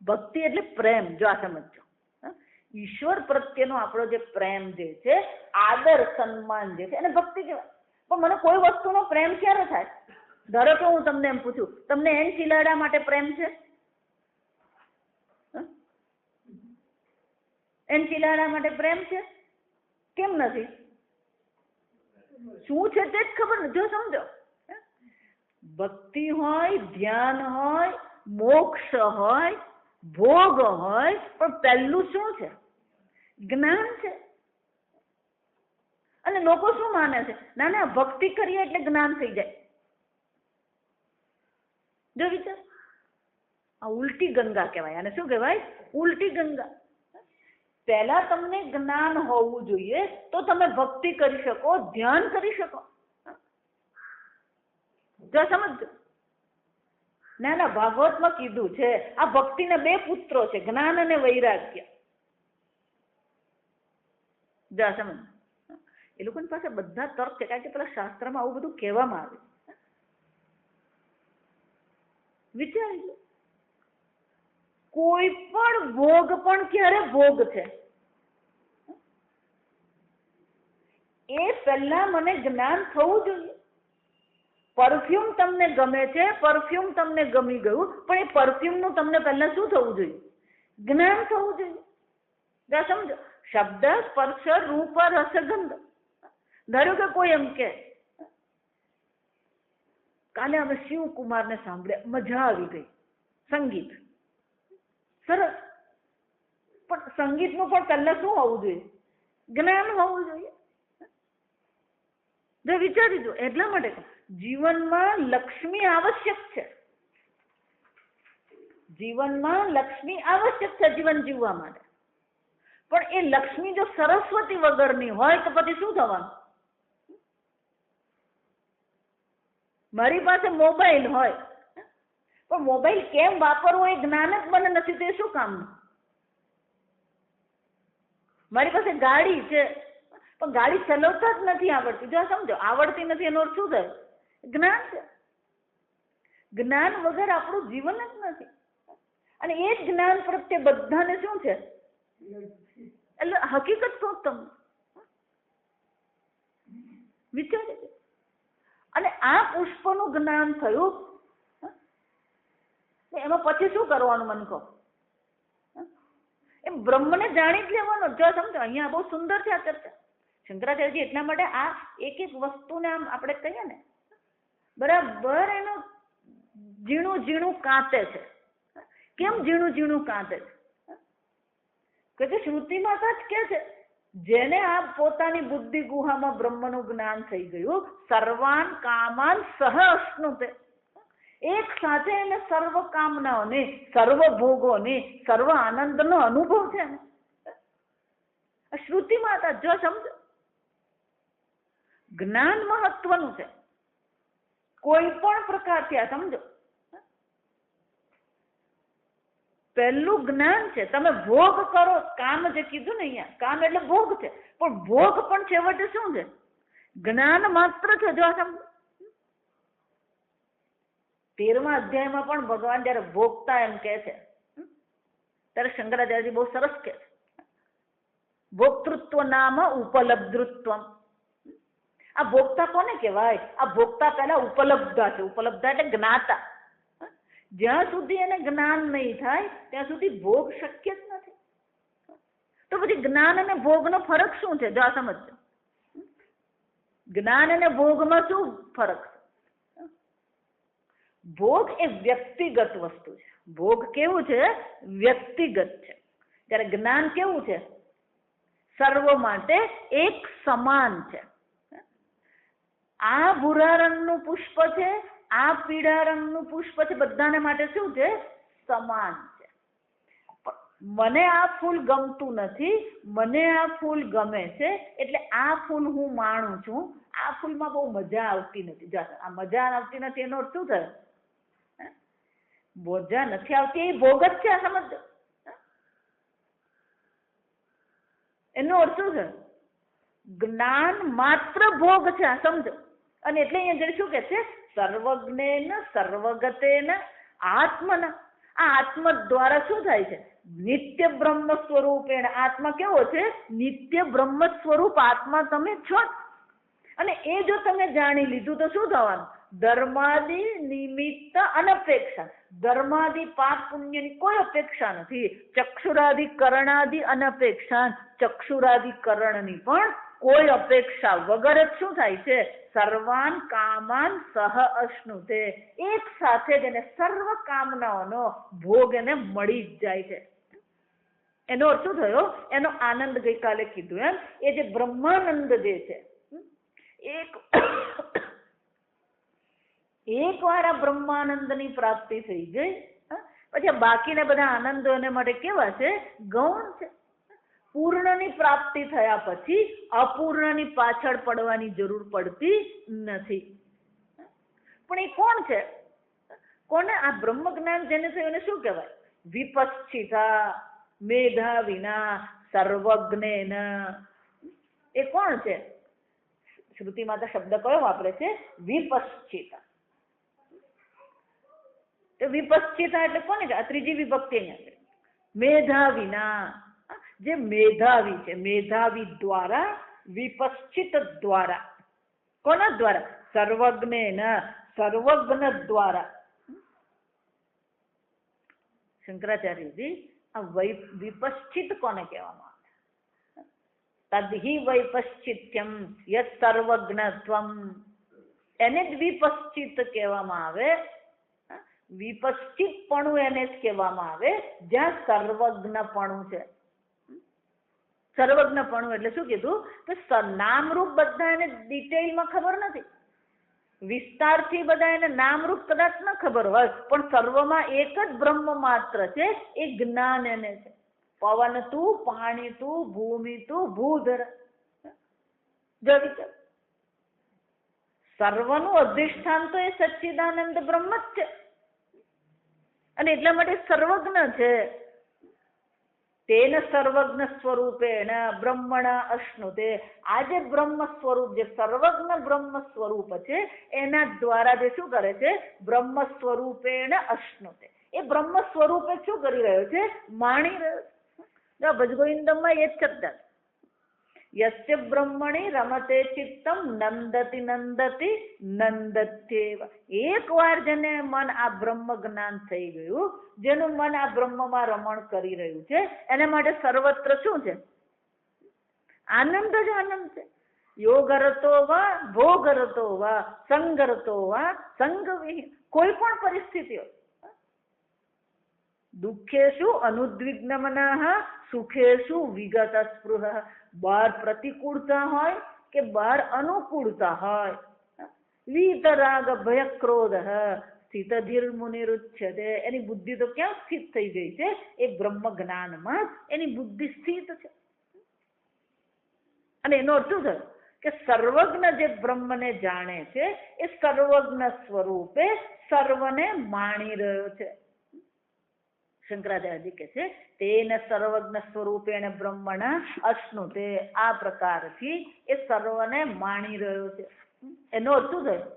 ભક્તિ એટલે પ્રેમ. જો આ સમજો, ઈશ્વર પ્રત્યેનો આપણો જે પ્રેમ જે છે, આદર સન્માન જે છે, એને ભક્તિ કહેવાય. પણ મને કોઈ વસ્તુનો પ્રેમ ક્યારે થાય? ધારો કે હું તમને એમ પૂછું, તમને એન ચિલાડા માટે પ્રેમ છે? એન ચિલાડા માટે પ્રેમ છે? કેમ નથી? શું છે તે જ ખબર નથી. જો સમજો, ભક્તિ હોય, ધ્યાન હોય, મોક્ષ હોય, ભોગ હોય, પણ પહેલું શું છે? જ્ઞાન છે. અને લોકો શું માને છે? ના ના, ભક્તિ કરીએ એટલે જ્ઞાન થઈ જાય. જો વિચાર, આ ઉલટી ગંગા કહેવાય. આને શું કહેવાય? ઉલટી ગંગા. પહેલા તમને જ્ઞાન હોવું જોઈએ તો તમે ભક્તિ કરી શકો, ધ્યાન કરી શકો. જો સમજો, ના ના, ભાગવતમાં કીધું છે આ ભક્તિના બે પુત્રો છે, જ્ઞાન અને વૈરાગ્ય. જો સમજ, એ લોકોની પાસે બધા તર્ક છે, કારણ કે પેલા શાસ્ત્રમાં આવું બધું કહેવામાં આવે. વિચારી લો, કોઈ પણ ભોગ પણ ક્યારે ભોગ છે? એ પહેલા મને જ્ઞાન થવું જોઈએ. પરફ્યુમ તમને ગમે છે, પરફ્યુમ તમને ગમી ગયું, પણ એ પરફ્યુમનું તમને પહેલા શું થવું જોઈએ? જ્ઞાન થવું જોઈએ. સમજો, શબ્દ, સ્પર્શ, રૂપ, રસ, ગંધ. ધારો કે કોઈ એમ કે કાલે અમે શિવકુમારને સાંભળ્યા, મજા આવી ગઈ, સંગીત સરસ. પણ સંગીતનું પણ પહેલા શું હોવું જોઈએ? જ્ઞાન હોવું જોઈએ. જો વિચારી દો, એટલા માટે જીવનમાં લક્ષ્મી આવશ્યક છે. જીવનમાં લક્ષ્મી આવશ્યક છે જીવન જીવવા માટે. પણ એ લક્ષ્મી જો સરસ્વતી વગરની હોય તો પછી શું થવાનું? મારી પાસે મોબાઈલ હોય, પણ મોબાઈલ કેમ વાપરવો એ જ્ઞાન જ મને નથી, તો એ શું કામનું? મારી પાસે ગાડી છે, પણ ગાડી ચલાવતા જ નથી આવડતી. જો સમજો, આવડતી નથી એનો અર્થ શું થાય? જ્ઞાન છે. જ્ઞાન વગર આપણું જીવન જ નથી. અને એ જ જ્ઞાન પ્રત્યે બધાને શું છે? એટલે હકીકત કહું તમને, વિચારી. અને આ પુષ્પનું જ્ઞાન થયું, એમાં પછી શું કરવાનું મને કહો? એમ બ્રહ્મને જાણી જ લેવાનો. જો સમજો, અહીંયા બહુ સુંદર છે આ ચર્ચા. શંકરાચાર્યજી એટલા માટે આ એક એક વસ્તુને આમ આપણે કહીએ ને, બરાબર એનું ઝીણું ઝીણું કાંતે છે. કેમ ઝીણું ઝીણું કાંતે છે? કે શ્રુતિ માતા જ કે છે, જેને આ પોતાની બુદ્ધિ ગુહામાં બ્રહ્મનું જ્ઞાન થઈ ગયું, સર્વાન કામાન સહ અશ્નુતે, એક સાથે એને સર્વ કામનાઓને, સર્વ ભોગોને, સર્વ આનંદનો અનુભવ છે ને. શ્રુતિ માતા. જો સમજો, જ્ઞાન મહત્વનું છે કોઈ પણ પ્રકારથી. આ સમજો, પહેલું જ્ઞાન છે. તમે ભોગ કરો, કામ જે કીધું ને અહીંયા, કામ એટલે ભોગ છે, પણ ભોગ પણ છેવટે શું છે? જ્ઞાન માત્ર છે. જો સમજો, 13મા અધ્યાયમાં પણ ભગવાન જયારે ભોગતા એમ કે છે, ત્યારે શંકરાચાર્યજી બહુ સરસ કે છે, ભોક્તૃત્વ નામ ઉપલબ્ધૃત્વમ. આ ભોગતા કોને કહેવાય? આ ભોગતા પહેલા ઉપલબ્ધા છે. ઉપલબ્ધા એટલે જ્ઞાતા. જ્યાં સુધી એને જ્ઞાન નહીં થાય ત્યાં સુધી ભોગ શક્ય જ નથી. તો પછી જ્ઞાન અને ભોગનો ફરક શું છે? જો આ સમજો, જ્ઞાન અને ભોગમાં શું ફરક છે? ભોગ એ વ્યક્તિગત વસ્તુ છે. ભોગ કેવું છે? વ્યક્તિગત છે. ત્યારે જ્ઞાન કેવું છે? સર્વ માટે એક સમાન છે. આ ભૂરા રંગનું પુષ્પ છે, આ પીળા રંગનું પુષ્પ છે, બધાને માટે શું છે? સમાન છે. મને આ ફૂલ ગમતું નથી, મને આ ફૂલ ગમે છે, એટલે આ ફૂલ હું માણું છું. આ ફૂલમાં બહુ મજા આવતી નથી. આ મજા આવતી નથી એનો અર્થ શું થયો? મજા નથી આવતી એ ભોગ જ છે. આ સમજ, એનો અર્થ શું છે? જ્ઞાન માત્ર ભોગ છે. આ સમજો. અને એટલે અહીંયા શું કે છે? સર્વજ્ઞેન સર્વગતેન આત્મના. આ આત્મ દ્વારા શું થાય છે? નિત્ય બ્રહ્મ સ્વરૂપેણ. આત્મા કેવો છે? નિત્ય બ્રહ્મ સ્વરૂપ આત્મા તમે છો. અને એ જો તમે જાણી લીધું તો શું થવાનું? ધર્માદિ નિમિત્ત અનપેક્ષા. ધર્માદિ પાપ પુણ્યની કોઈ અપેક્ષા નથી. ચક્ષુરાદિ કરણાદિ અનપેક્ષા. ચક્ષુરાદિ કરણની પણ કોઈ અપેક્ષા વગર જ શું થાય છે? સર્વાન કામાન સહ અશ્નુતે. એક સાથે જ એને સર્વ કામનાઓનો ભોગ એને મળી જ જાય છે. એનો અર્થ શું થયો? એનો આનંદ ગઈકાલે કીધું એમ, એ જે બ્રહ્માનંદ જે છે, એક વાર આ બ્રહ્માનંદની પ્રાપ્તિ થઈ ગઈ, પછી બાકીના બધા આનંદો એને માટે કેવા છે? ગૌણ છે. પૂર્ણની પ્રાપ્તિ થયા પછી અપૂર્ણની પાછળ પડવાની જરૂર પડતી નથી. પણ એ કોણ છે? કોને? આ બ્રહ્મ જ્ઞાન જેને થયું એને શું કહેવાય? વિપશ્ચિતા મેધાવિના સર્વજ્ઞેન. એ કોણ છે? શ્રુતિ માતા શબ્દ કયો વાપરે છે? વિપશ્ચિતા. તો વિપશ્ચિતા એટલે કોને? આ ત્રીજી વિભક્તિ અહીંયા છે. મેધાવિના. જે મેધાવી છે, મેધાવી દ્વારા, વિપશ્ચિત દ્વારા. કોના દ્વારા? સર્વજ્ઞેન, સર્વજ્ઞ દ્વારા. શંકરાચાર્યજી આ વિપશ્ચિત કોને કહેવામાં આવે? તદ્હિ વૈપશ્ચિત્યમ યત સર્વજ્ઞત્વમ. એને જ વિપશ્ચિત કહેવામાં આવે. વિપશ્ચિતપણું એને જ કહેવામાં આવે જ્યાં સર્વજ્ઞપણું છે. સર્વજ્ઞપણું એટલે શું કીધું? કે નામરૂપ બધા એને ડિટેલમાં ખબર નથી, વિસ્તારથી બધા એને નામરૂપ કદાચ ન ખબર હોય, પણ સર્વમાં એક જ બ્રહ્મ માત્ર છે. એ જ્ઞાન એને છે. પવન તું, પાણી તું, ભૂમિ તું, ભૂધર. સર્વનું અધિષ્ઠાન તો એ સચ્ચિદાનંદ બ્રહ્મ જ છે. અને એટલા માટે સર્વજ્ઞ છે. તેન સર્વજ્ઞ સ્વરૂપેણ બ્રહ્મણા અશ્નુતે. આ જે બ્રહ્મ સ્વરૂપ, જે સર્વજ્ઞ બ્રહ્મ સ્વરૂપ છે, એના દ્વારા જે શું કરે છે? બ્રહ્મ સ્વરૂપેણ અશ્નુતે. એ બ્રહ્મ સ્વરૂપે શું કરી રહ્યો છે? માણી રહ્યો છે. ભજગોવિંદમમાં એ જ શબ્દ. યસ્ય બ્રહ્મણી રમતે ચિત્તમ નંદતિ નંદતિ નંદત્યેવ. એક વાર જેને મન આ બ્રહ્મ જ્ઞાન થઈ ગયું, જેનું મન આ બ્રહ્મમાં રમણ કરી રહ્યું છે, એના માટે સર્વત્ર શું છે? આનંદ જ આનંદ છે. યોગરતો વા ભોગરતો વા સંગરતો વા સંગવિહીન. કોઈ પણ પરિસ્થિતિઓ, દુઃખેષુ અનુદ્વિગ્નમનઃ સુખેષુ વિગત સ્પૃહ. બહાર પ્રતિકૂળતા હોય કે બહાર અનુકૂળતા હોય, વીતરાગ ભય ક્રોધ સ્થિત ધીર મુનિરુચ્યતે. એની બુદ્ધિ તો ક્યાં સ્થિત થઈ ગઈ છે? એ બ્રહ્મ જ્ઞાનમાં એની બુદ્ધિ સ્થિત છે. અને એનો અર્થ શું થયો? કે સર્વજ્ઞ જે બ્રહ્મને જાણે છે, એ સર્વજ્ઞ સ્વરૂપે સર્વને માણી રહ્યો છે. શંકરાચાર્યજી કહે છે તેન સર્વજ્ઞ સ્વરૂપેણ બ્રહ્મણા અશ્નુતે. આ પ્રકારથી એ સર્વને માણી રહ્યો છે. એનો અર્થ શું થયો?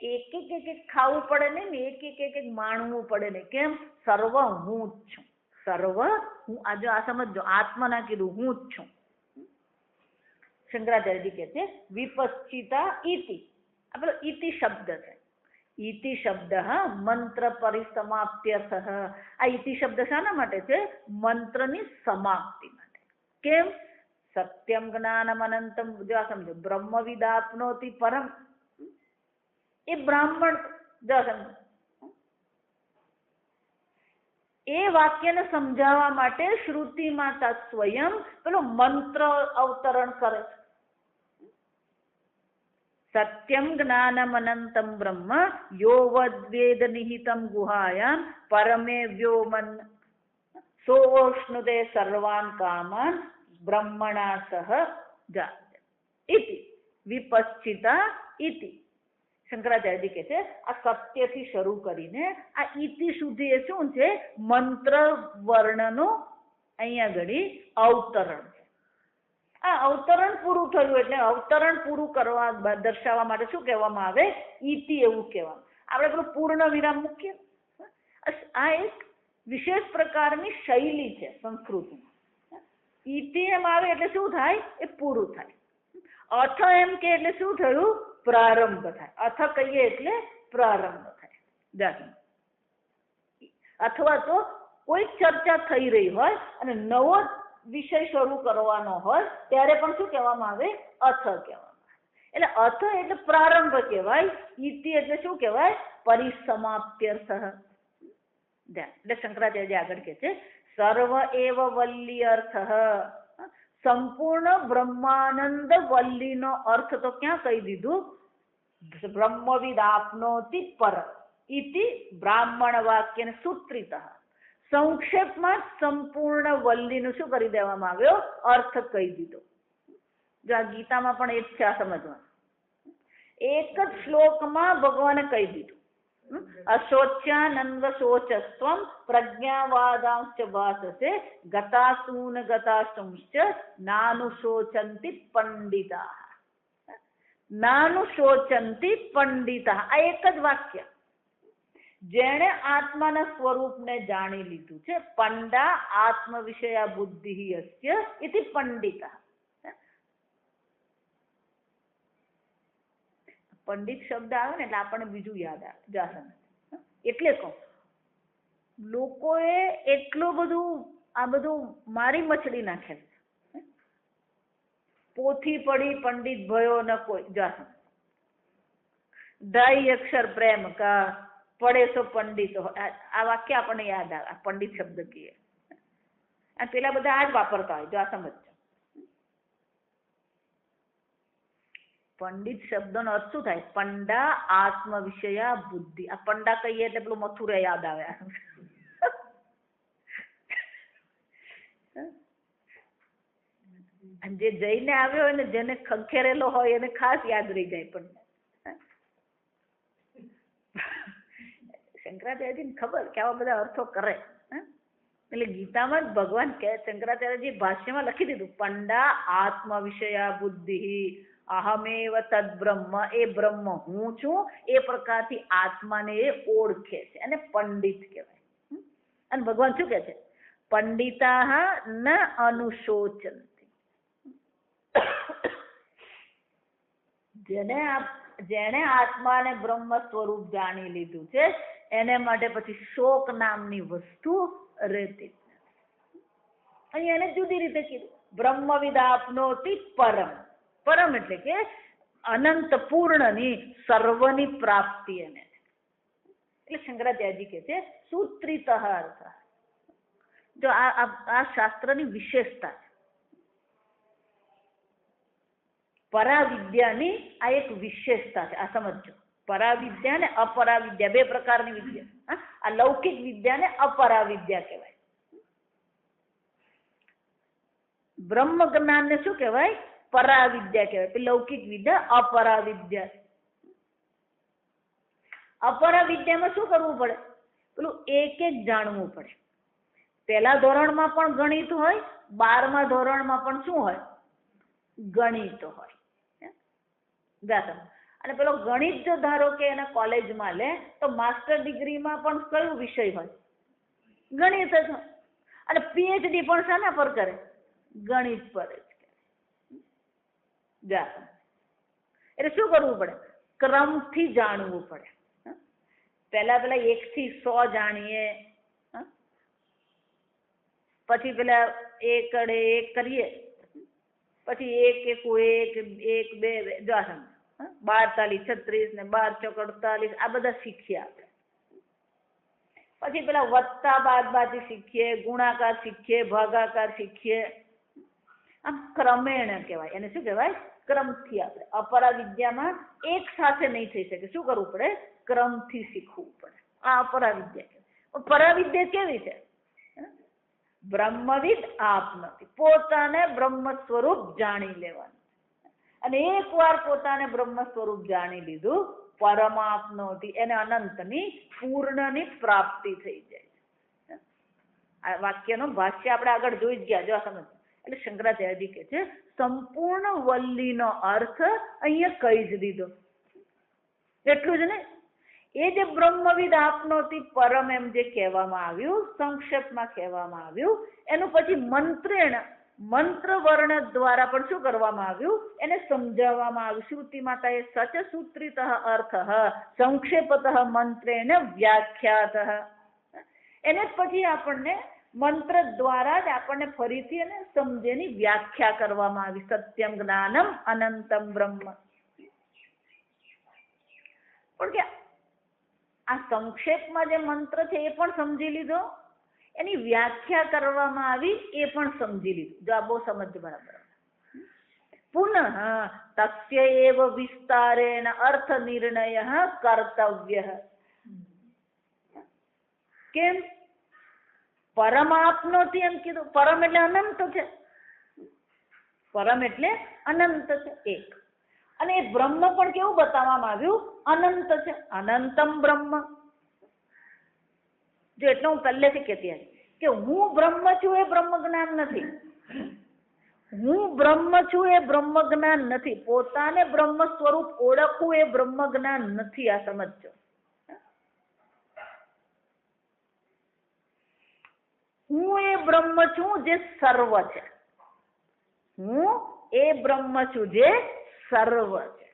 એક એક ખાવું પડે નહીં ને, એક એક માણવું પડે નહીં. કેમ? સર્વ હું જ છું. સર્વ હું. આજે આ સમજો, આત્મના કીધું હું જ છું. શંકરાચાર્યજી કહે છે વિપશ્ચિતા ઇતિ. આ પેલો ઇતિ શબ્દ છે. ઇતિ શબ્દ મંત્ર પરિસમાપ્ત્યર્થ. આ ઇતિ શબ્દ શાના માટે છે? મંત્રની સમાપ્તિ માટે. કેમ? સત્યમ જ્ઞાનમ અનંતમ, જો આ સમજો, બ્રહ્મવિદાપ્નોતિ પરમ, એ બ્રાહ્મણ, જો સમજો, એ વાક્યને સમજાવવા માટે શ્રુતિ માતા સ્વયં પેલો મંત્ર અવતરણ કરે છે. સત્યમ જ્ઞાનમ અનંતમ બ્રહ્મ યો વેદ નિહિતમ ગુહાયામ પરમે વ્યોમન સોષ્ણુદે સર્વાન કામાન બ્રહ્મણા સહ જાત ઇતિ વિપશ્ચિતા ઇતિ. શંકરાચાર્યજી કહે છે આ સત્યથી શરૂ કરીને આ ઇતિ સુધી એ શું છે? મંત્ર વર્ણનું અહીંયા ઘડી અવતરણ છે. આ અવતરણ પૂરું થયું એટલે અવતરણ પૂરું કરવા દર્શાવવા માટે શું કહેવામાં આવે? ઇતિ એવું કહેવામાં. આપણે પેલું પૂર્ણ વિરામ મૂકીએ. આ એક વિશેષ પ્રકારની શૈલી છે સંસ્કૃતમાં. ઇતિ એમ આવે એટલે શું થાય? એ પૂરું થાય. અથ એમ કે એટલે શું થયું? પ્રારંભ થાય. અથ કહીએ એટલે પ્રારંભ થાય. અથવા તો કોઈ ચર્ચા થઈ રહી હોય અને નવો વિષય શરૂ કરવાનો હોય ત્યારે પણ શું કહેવામાં આવે? અથ કહેવામાં આવે. એટલે અથ એટલે પ્રારંભ કહેવાય. ઇતિ એટલે શું કહેવાય? પરિસમાપ્ત્યર્થ. એટલે શંકરાચાર્ય આગળ કહે છે સર્વ એવ વલ્લી અર્થ, સંપૂર્ણ બ્રહ્માનંદ વલ્લીનો અર્થ તો ક્યાં કહી દીધું? બ્રહ્મવિદ આપનોતિ પર ઇતિ બ્રાહ્મણ વાક્ય સૂત્રિત. સંક્ષેપમાં સંપૂર્ણ વલ્લીનું શું કરી દેવામાં આવ્યો? અર્થ કહી દીધો. જો આ ગીતામાં પણ એ જ છે, આ સમજવાનું. એક જ શ્લોકમાં ભગવાને કહી દીધું અશોચ્યાનંદ શોચસ્ત્વમ પ્રજ્ઞાવાદાંશ્ચ ભાસસે ગતાસૂન ગતાશુંશ્ચ નાનુશોચંતિ પંડિતા. નાનુશોચંતિ પંડિતા, આ એક જ વાક્ય. જેણે આત્માના સ્વરૂપને જાણી લીધું છે, પંડા આત્મ વિષયા બુદ્ધિ અસ્ય ઇતિ પંડિતા. પંડિત શબ્દ આવે ને એટલે આપણને બીજું યાદ આવે. જાસન એટલે કહું, લોકોએ એટલું બધું આ બધું મારી મછડી નાખેલ છે. પોથી પડી પંડિત ભયો ન કોઈ. જાસન ઢાઈ અક્ષર પ્રેમ કા પડે તો પંડિત. આ વાક્ય આપણને યાદ આવે. આ પંડિત શબ્દ કહીએ અને પેલા બધા આ જ વાપરતા હોય. જો આ સમજ, પંડિત શબ્દનો અર્થ શું થાય? પંડા આત્મ વિષયા બુદ્ધિ. આ પંડા કહીએ એટલે પેલું મથુરા યાદ આવે. અને જે જઈને આવ્યો હોય ને, જેને ખંખેરેલો હોય એને ખાસ યાદ રહી જાય. પણ શંકરાચાર્યજીને ખબર કે આવા બધા અર્થો કરે. એટલે ગીતામાં જ ભગવાન કહે, શંકરાચાર્યજી ભાષ્યમાં લખી દીધું પંડા આત્મ વિષયા બુદ્ધિ અહમેવ તદ બ્રહ્મ, એ બ્રહ્મ હું છું. એ પ્રકારથી આત્માને એ ઓળખે છે અને પંડિત કહેવાય. અને ભગવાન શું કહે છે? પંડિતા ન અનુશોચંતિ. જેણે આત્માને બ્રહ્મ સ્વરૂપ જાણી લીધું છે એને માટે પછી શોક નામની વસ્તુ રહેતી નથી. અહીં એને જુદી રીતે કીધું બ્રહ્મવિદ આપનોતિ પરમ. પરમ એટલે કે અનંત પૂર્ણની સર્વની પ્રાપ્તિ એને. એટલે શંકરાચાર્યજી કહે છે સૂત્રિત અર્થ. જો આ શાસ્ત્રની વિશેષતા છે. પરાવિદ્યાની આ એક વિશેષતા છે. આ સમજો, પરાવિદ્યા ને અપરાવિદ્યા બે પ્રકારની વિદ્યા. આ લૌકિક વિદ્યાને અપરાવિદ્યા કહેવાય. બ્રહ્મ જ્ઞાનને શું કહેવાય? પરાવિદ્યા કહેવાય. લૌકિક વિદ્યા અપરાવિદ્યા. અપરાવિદ્યામાં શું કરવું પડે? પેલું એક એક જાણવું પડે. પહેલા ધોરણમાં પણ ગણિત હોય, 12મા ધોરણમાં પણ શું હોય? ગણિત હોય. અને પેલો ગણિત જો ધારો કે એને કોલેજમાં લે તો માસ્ટર ડિગ્રીમાં પણ કયો વિષય હોય? ગણિત જ હોય. અને પીએચડી પણ શાના પર કરે? ગણિત પર જ કરે. એટલે શું કરવું પડે? ક્રમથી જાણવું પડે. પેલા 1 થી 100 જાણીએ, પછી પેલા 1 કરીએ, પછી એક એકું એક, એક બે બે, જો આ સમજો. 12 તાલી 36 ને 12 ચોક 48, આ બધા શીખ્યા આપણે. પછી પેલા વત્તા બાદબાકી શીખીએ, ગુણાકાર શીખીએ, ભાગાકાર શીખીએ. આમ ક્રમેણ કહેવાય. એને શું કહેવાય? ક્રમથી. આપણે અપરાવિદ્યામાં એક સાથે નહીં થઈ શકે. શું કરવું પડે? ક્રમથી શીખવું પડે. આ અપરાવિદ્યા કહેવાય. પરાવિદ્યા કેવી છે? બ્રહ્મવિદ આપનોતિ, પોતાને બ્રહ્મ સ્વરૂપ જાણી લેવાનું. અને એકવાર પોતાને બ્રહ્મ સ્વરૂપ જાણી લીધું, પરમાપનોતિ, એને અનંતની પૂર્ણની પ્રાપ્તિ થઈ જાય. આ વાક્યનો ભાષ્ય આપણે આગળ જોઈ જ ગયા. જો સમજ. એટલે શંકરાચાર્યજી કહે છે સંપૂર્ણ વલ્લીનો અર્થ અહીંયા કહી જ દીધો. એટલું જ ને. એ જે બ્રહ્મવિદ આપનોતિ પરમ એમ જે કહેવામાં આવ્યું, સંક્ષેપમાં કહેવામાં આવ્યું, એનું પછી મંત્રેણ, મંત્ર વર્ણ દ્વારા પણ શું કરવામાં આવ્યું? એને સમજાવવામાં આવ્યું. શ્રુતિ માતાએ સચ સૂત્રિત અર્થ સંક્ષેપત મંત્રેણ વ્યાખ્યાત. એને પછી આપણને મંત્ર દ્વારા જ આપણને ફરીથી એને સમજેની વ્યાખ્યા કરવામાં આવી. સત્યમ જ્ઞાનમ અનંતમ બ્રહ્મ. પણ કે આ સંક્ષેપમાં જે મંત્ર છે એ પણ સમજી લીધો, એની વ્યાખ્યા કરવામાં આવી એ પણ સમજી લીધું. જો આ બહુ સમજ બરાબર. પુનઃ તસ્ય એવ વિસ્તારેણ અર્થ નિર્ણય કર્તવ્ય. કેમ? પરમાપનોતિ એમ કીધું. પરમ એટલે અનંત છે. પરમ એટલે અનંત છે, એક. અને એ બ્રહ્મ પણ કેવું બતાવવામાં આવ્યું? અનંત છે. અનંતમ બ્રહ્મ. જો એટલે હું પહેલેથી કહેતી હતી કે હું બ્રહ્મ છું એ બ્રહ્મ જ્ઞાન નથી. હું બ્રહ્મ છું એ બ્રહ્મ જ્ઞાન નથી. પોતાને બ્રહ્મ સ્વરૂપ ઓળખવું એ બ્રહ્મ જ્ઞાન નથી. આ સમજો. હું એ બ્રહ્મ છું જે સર્વ છે. હું એ બ્રહ્મ છું જે સર્વ છે.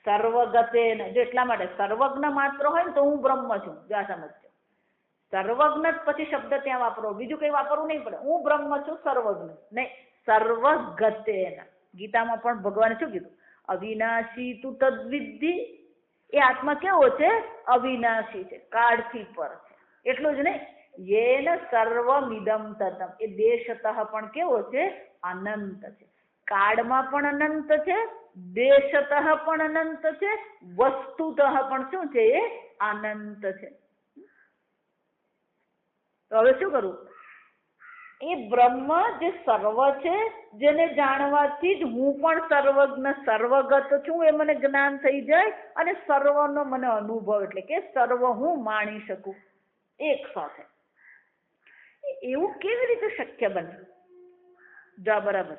સર્વગતેન. જો એટલા માટે સર્વજ્ઞ માત્ર હોય ને તો હું બ્રહ્મ છું. જો આ સમજો. સર્વજ્ઞ પછી શબ્દ ત્યાં વાપરો, બીજું કઈ વાપરવું નહીં પડે. હું બ્રહ્મ છું સર્વજ્ઞ નહીં. સર્વગતેન. ગીતામાં પણ ભગવાને શું કીધું? અવિનાશી તું તદ્વિદ્ધિ. એ આત્મા કેવો છે? અવિનાશી છે, કાળથી પર છે. એટલું જ નહીં. યેન સર્વમિદમ તતમ. એ દેશતઃ પણ કેવો છે? અનંત છે. કાળમાં પણ અનંત છે, દેશતઃ પણ અનંત છે, વસ્તુતઃ પણ શું છે? એ અનંત છે. તો હવે શું કરવું? એ બ્રહ્મ જે સર્વ છે, જેને જાણવાથી જ હું પણ સર્વજ્ઞ સર્વગત છું એ મને જ્ઞાન થઈ જાય, અને સર્વનો મને અનુભવ, એટલે કે સર્વ હું માણી શકું એક સાથે. એવું કેવી રીતે શક્ય બને? જા બરાબર.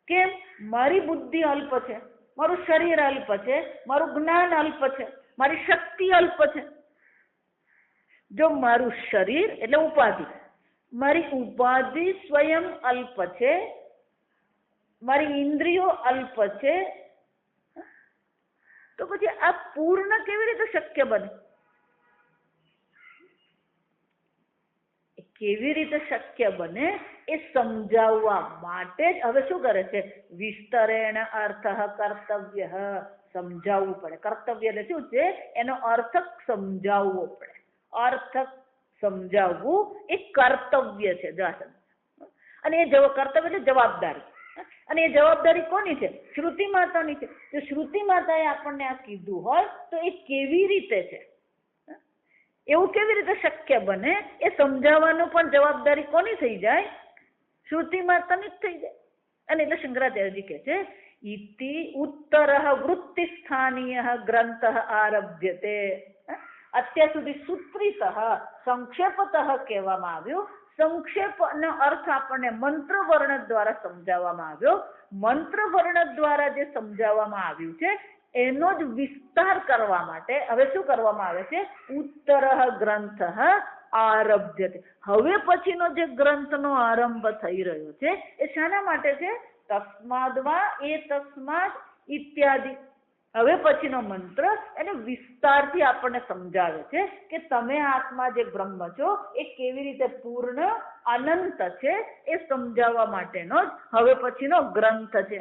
કેમ? મારી બુદ્ધિ અલ્પ છે, મારું શરીર અલ્પ છે, મારું જ્ઞાન અલ્પ છે, મારી શક્તિ અલ્પ છે. જો મારું શરીર એટલે ઉપાધિ, મારી ઉપાધિ સ્વયં અલ્પ છે, મારી ઇન્દ્રિયો અલ્પ છે, તો પછી આ પૂર્ણ કેવી રીતે શક્ય બને? કેવી રીતે શક્ય બને એ સમજાવવા માટે જ હવે શું કરે છે? વિસ્તરેણ અર્થ કર્તવ્ય. સમજાવવું પડે. કર્તવ્ય એટલે શું છે? એનો અર્થ સમજાવવો પડે. અર્થ સમજાવવું એ કર્તવ્ય છે. અને એ કર્તવ્ય એટલે જવાબદારી. અને એ જવાબદારી કોની છે? શ્રુતિ માતાની છે. જો શ્રુતિ માતાએ આપણને આ કીધું હોય તો એ કેવી રીતે છે? એવું કેવી રીતે શક્ય બને? એ સમજાવવાનું પણ જવાબદારી કોની થઈ જાય? શ્રુતિ માતાની જ થઈ જાય. અને એટલે શંકરાચાર્યજી કહે છે ઇતિ ઉત્તરઃ વૃત્તિ સ્થાનીય ગ્રંથ આરભ્યતે. અત્યાર સુધી સૂત્રિતઃ સંક્ષેપતઃ કહેવામાં આવ્યું. સંક્ષેપનો અર્થ આપણને મંત્ર વર્ણ દ્વારા સમજાવવામાં આવ્યો. મંત્ર વર્ણ દ્વારા જે સમજાવવામાં આવ્યું છે એનો જ વિસ્તાર કરવા માટે હવે શું કરવામાં આવે છે? ઉત્તરઃ ગ્રંથ આરભ્યતે. હવે પછીનો જે ગ્રંથનો આરંભ થઈ રહ્યો છે એ શાના માટે છે? તસ્માદ વા એ તસ્માદ ઇત્યાદિ. હવે પછીનો મંત્ર એને વિસ્તારથી આપણને સમજાવે છે કે તમે આત્મા જે બ્રહ્મ છો એ કેવી રીતે પૂર્ણ અનંત છે એ સમજાવવા માટેનો જ હવે પછીનો ગ્રંથ છે.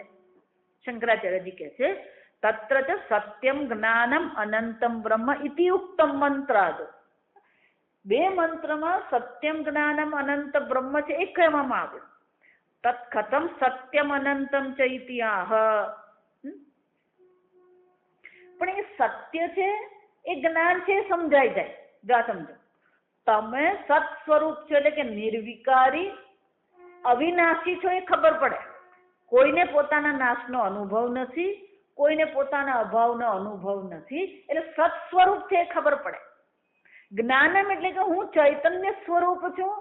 શંકરાચાર્યજી કહે છે તત્ર ચ સત્યમ જ્ઞાનમ અનંતમ બ્રહ્મ ઇતિ ઉક્તમ મંત્રાદ. બે મંત્રમાં સત્યમ જ્ઞાનમ અનંત બ્રહ્મ છે એ કહેવામાં આવ્યું. તત્ કથમ સત્યમ અનંતમ ચ ઇતિ આહ. પણ એ સત્ય છે એ જ્ઞાન છે એ સમજાઈ જાય. જા સમજો તમે સત સ્વરૂપ છો એટલે કે નિર્વિકારી અવિનાશી છો એ ખબર પડે. કોઈને પોતાના નાશનો અનુભવ નથી, કોઈને પોતાના અભાવનો અનુભવ નથી, એટલે સત સ્વરૂપ છે એ ખબર પડે. જ્ઞાનમ એટલે કે હું ચૈતન્ય સ્વરૂપ છું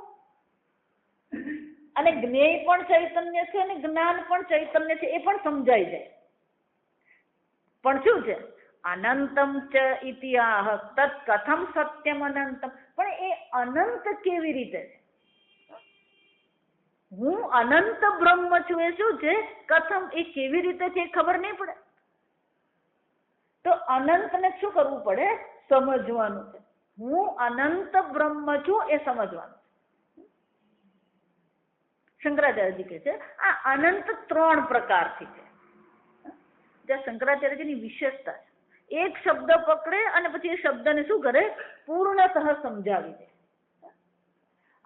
અને જ્ઞેય પણ ચૈતન્ય છે અને જ્ઞાન પણ ચૈતન્ય છે એ પણ સમજાઈ જાય. પણ શું છે અનંતમ ચ ઇતિ આહ તત્ કથમ સત્યમ અનંતમ. પણ એ અનંત કેવી રીતે છે? હું અનંત બ્રહ્મ છું એ શું છે? કથમ એ કેવી રીતે છે એ ખબર નહીં પડે. તો અનંતને શું કરવું પડે? સમજવાનું છે. હું અનંત બ્રહ્મ છું એ સમજવાનું. શંકરાચાર્યજી કહે છે આ અનંત 3 પ્રકારથી છે. જે શંકરાચાર્યજીની વિશેષતા છે. એક શબ્દ પકડે અને પછી એ શબ્દને શું કરે? પૂર્ણતઃ સમજાવી દે.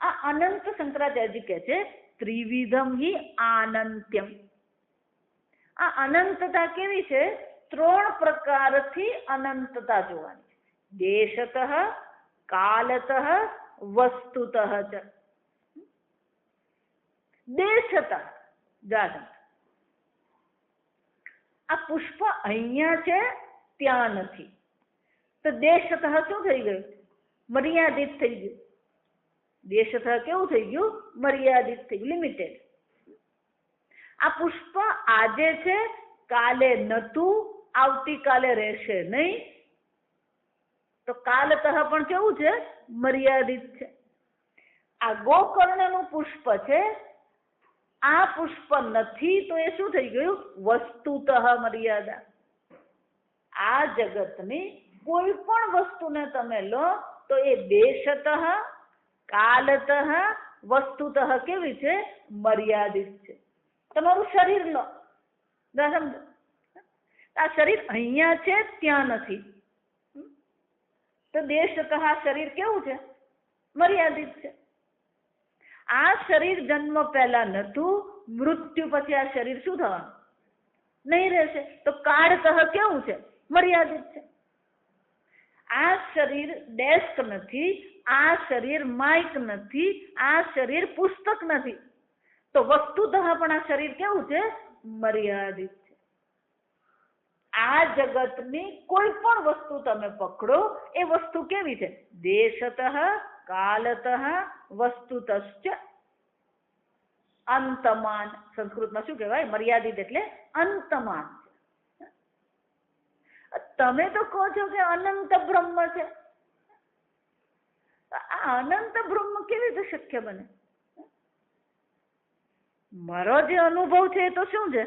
આ અનંત શંકરાચાર્યજી કહે છે ત્રિવિધમ હિ આનંત્યમ. આ અનંતતા કેવી છે? 3 પ્રકારથી અનંતતા જોવાની છે. દેશતઃ, કાલતઃ, વસ્તુતઃ ચ. દેશતઃ જાણ આ પુષ્પ અહીંયા છે ત્યાં નથી. તો દેશતઃ શું થઈ ગયું? મર્યાદિત થઈ ગયું. દેશતઃ કેવું થઈ ગયું? મર્યાદિત થઈ ગયું, લિમિટેડ. આ પુષ્પ આજે છે, કાલે નતું, આવતીકાલે રહેશે નહીં. તો કાલતઃ પણ કેવું છે? મર્યાદિત છે. આ ગોકર્ણનું પુષ્પ છે, આ પુષ્પ નથી તો એ શું થઈ ગયું? વસ્તુતઃ મર્યાદા. આ જગતની કોઈ પણ વસ્તુને તમે લો તો એ દેશતઃ, કાલતઃ, વસ્તુતઃ કેવી છે? મર્યાદિત છે. તમારું શરીર લો, સમજો આ શરીર અહીંયા છે ત્યાં નથી. તો દેશતઃ આ શરીર કેવું છે? મર્યાદિત છે. આ શરીર જન્મ પહેલા નતું, મૃત્યુ પછી આ શરીર શું થવાનું? નહીં રહેશે. તો કાળતઃ કેવું છે? મર્યાદિત છે. આ શરીર ડેસ્ક નથી, આ શરીર માઇક નથી, આ શરીર પુસ્તક નથી. તો વસ્તુતઃ પણ આ શરીર કેવું છે? મર્યાદિત છે. આ જગતની કોઈ પણ વસ્તુ તમે પકડો એ વસ્તુ કેવી છે? દેશતઃ, કાલતઃ, વસ્તુતશ્ચ અંતમાન. સંસ્કૃતમાં શું કહેવાય? મર્યાદિત એટલે અંતમાન છે. તમે તો કહો છો કે અનંત બ્રહ્મ છે. આ અનંત બ્રહ્મ કેવી રીતે શક્ય બને? મારો જે અનુભવ છે એ તો શું છે?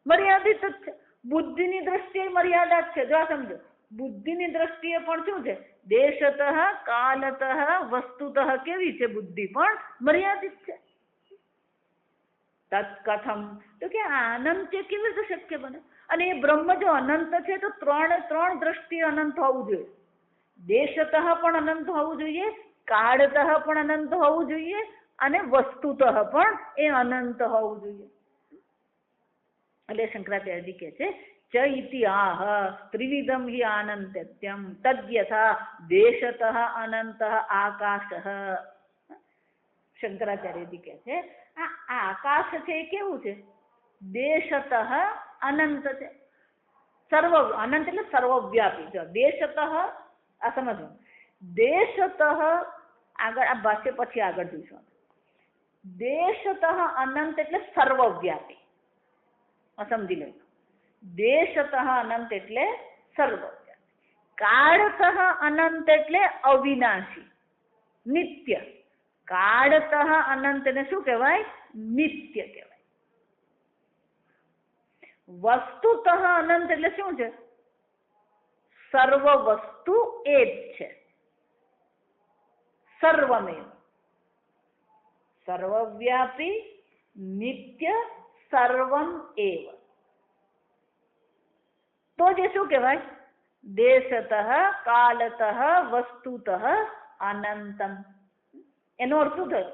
મર્યાદિત જ છે. બુદ્ધિની દ્રષ્ટિએ મર્યાદા જ છે. જો સમજો બુદ્ધિની દ્રષ્ટિએ પણ શું છે? દેશતઃ, કાલતઃ, વસ્તુતઃ કેવી છે? બુદ્ધિ પણ મર્યાદિત છે. તત્ કથમ તો કે અનંત કેવી રીતે શક્ય બને? અને એ બ્રહ્મ જો અનંત છે તો 3 દ્રષ્ટિએ અનંત હોવું જોઈએ. દેશતઃ પણ અનંત હોવું જોઈએ, કાળતઃ પણ અનંત હોવું જોઈએ અને વસ્તુતઃ પણ એ અનંત હોવું જોઈએ. એટલે શંકરાચાર્યજી કહે છે ચ ઇતિ આહ ત્રિવિધમ હિ આનંત્યમ તદ્યથા દેશતઃ અનંત આકાશ. શંકરાચાર્યજી કહે છે આ આકાશ છે એ કેવું છે? દેશતઃ અનંત છે. સર્વ અનંત એટલે સર્વવ્યાપી. જો દેશતઃ આ સમજવું. દેશતઃ આગળ આ ભાષ્ય પછી આગળ જોઈશું. દેશતઃ અનંત એટલે સર્વવ્યાપી. સમજી લો. દેશતઃ અનંત એટલે સર્વવ્યાપી. કાળતઃ અનંત એટલે અવિનાશી, નિત્ય. કાળતઃ અનંત ને શું કહેવાય? નિત્ય કહેવાય. વસ્તુતઃ અનંત એટલે શું છે? સર્વ વસ્તુ એ જ છે. સર્વમેવ, સર્વવ્યાપી, નિત્ય, સર્વમ એવ. તો જે શું કહેવાય? દેશતઃ કાલતઃ વસ્તુતઃ અનંતમ. એનો અર્થ શું થયો?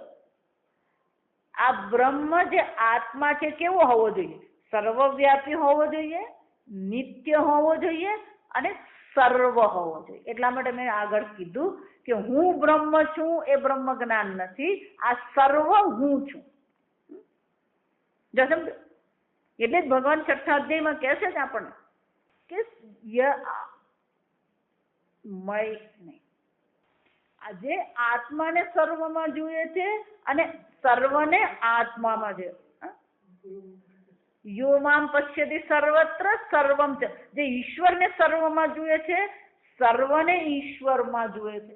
આ બ્રહ્મ જે આત્મા છે કેવો હોવો જોઈએ? સર્વવ્યાપી હોવો જોઈએ, નિત્ય હોવો જોઈએ અને સર્વ હોવો જોઈએ. એટલા માટે મેં આગળ કીધું કે હું બ્રહ્મ છું એ બ્રહ્મ જ્ઞાન નથી, આ સર્વ હું છું. એટલે જ ભગવાન છઠ્ઠા અધ્યાયમાં કહે છે કે આપણને કે આજે આત્માને સર્વમાં જોઈએ છે અને સર્વને આત્મામાં છે. યો મામ પશ્યતિ સર્વત્ર સર્વમ છે. જે ઈશ્વરને સર્વમાં જોઈએ છે, સર્વને ઈશ્વરમાં જોઈએ છે.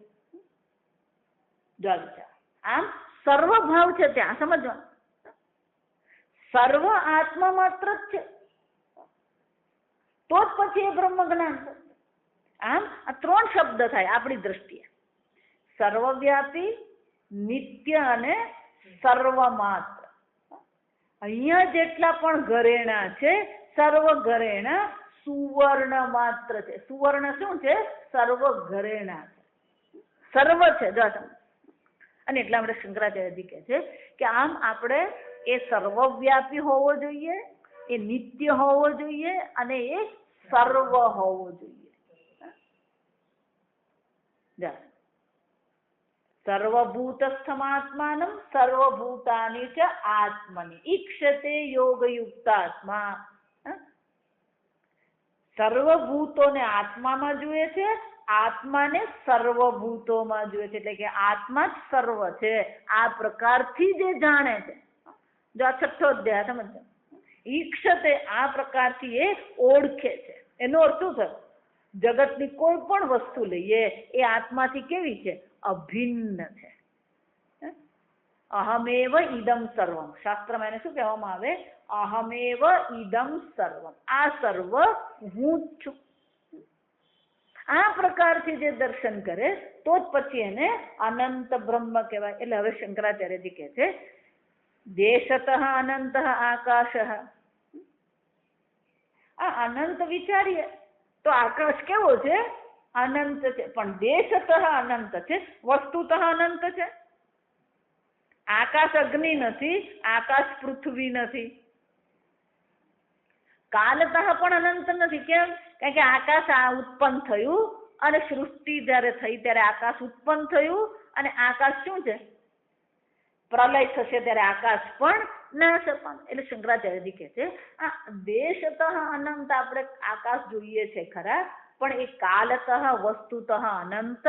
આમ સર્વભાવ છે ત્યાં, સમજવાનું. સર્વ આત્મા માત્ર જ છે, તો જ પછી એ બ્રહ્મ જ્ઞાન છે. આમ આ ત્રણ શબ્દ થાય આપણી દ્રષ્ટિએ: સર્વવ્યાપી, નિત્ય અને સર્વમાત્ર. અહીંયા જેટલા પણ ઘરેણા છે, સર્વ ઘરેણા સુવર્ણ માત્ર છે. સુવર્ણ શું છે? સર્વ ઘરેણા છે, સર્વ છે. અને એટલા માટે શંકરાચાર્યજી કહે છે કે આમ આપણે એ સર્વવ્યાપી હોવો જોઈએ, એ નિત્ય હોવો જોઈએ અને એ સર્વ હોવો જોઈએ. સર્વભૂતસ્થમાત્માનમ સર્વભૂતાની ચ આત્મનિ ઈક્ષતે યોગયુક્તાત્મા. સર્વભૂતોને આત્મામાં જોઈએ છે, આત્માને સર્વભૂતોમાં જોઈએ છે. એટલે કે આત્મા જ સર્વ છે. આ પ્રકારથી જે જાણે છે, જો આ છઠ્ઠો અધ્યાય સમજો, ઈક્ષતે આ પ્રકારથી એ ઓળખે છે. એનો અર્થ શું થયો? જગતની કોઈ પણ વસ્તુ લઈએ એ આત્માથી કેવી છે? અભિન્ન છે. અહમેવ ઇદમ સર્વમ. શાસ્ત્રમાં એને શું કહેવામાં આવે? અહમેવ ઇદમ સર્વમ. આ સર્વ હું જ છું. આ પ્રકારથી જે દર્શન કરે તો જ પછી એને અનંત બ્રહ્મ કહેવાય. એટલે હવે શંકરાચાર્યજી કહે છે દેશતઃ અનંત આકાશ. આ અનંત વિચારીએ તો આકાશ કેવો છે? અનંત છે. પણ દેશતઃ અનંત છે, વસ્તુતઃ અનંત છે. આકાશ અગ્નિ નથી, આકાશ પૃથ્વી નથી. કાલતઃ પણ અનંત નથી. કેમ? કારણ કે આકાશ ઉત્પન્ન થયું અને સૃષ્ટિ જયારે થઈ ત્યારે આકાશ ઉત્પન્ન થયું અને આકાશ શું છે? પ્રલય થશે ત્યારે આકાશ પણ નાશ પામે. એટલે શંકરાચાર્યજી કહે છે આ દેશતઃ અનંત આપણે આકાશ જોઈએ છે ખરા, પણ એ કાલતઃ વસ્તુતઃ અનંત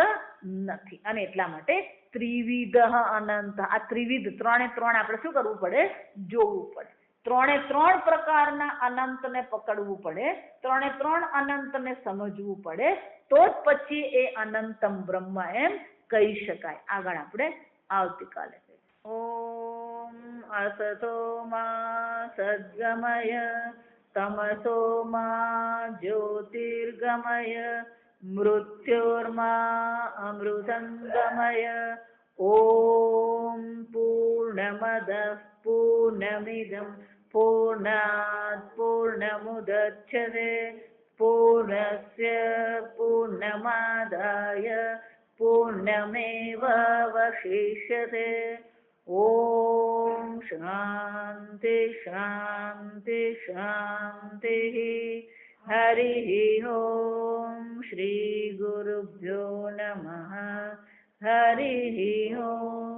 નથી. અને એટલા માટે ત્રિવિધ અનંત. આ ત્રિવિધ, ત્રણે ત્રણ આપણે શું કરવું પડે? જોવું પડે. ત્રણે ત્રણ પ્રકારના અનંતને પકડવું પડે, ત્રણે ત્રણ અનંતને સમજવું પડે, તો જ પછી એ અનંતમ બ્રહ્મ એમ કહી શકાય. આગળ આપણે આવતીકાલે. ઓમ અસતો મા સદ્ગમય તમસો મા જ્યોતિર્ગમય મૃત્યોર્મા અમૃતંગમય. ઓમ પૂર્ણમદ પૂર્ણમિદં પૂર્ણાત પૂર્ણમુદચ્યતે પૂર્ણસ્ય પૂર્ણમાદાય પૂર્ણમેવાવશિષ્યતે. ઓમ શાંતિ શાંતિ શાંતિ. હરિ ઓમ શ્રી ગુરુભ્યો નમઃ. હરિ ઓમ.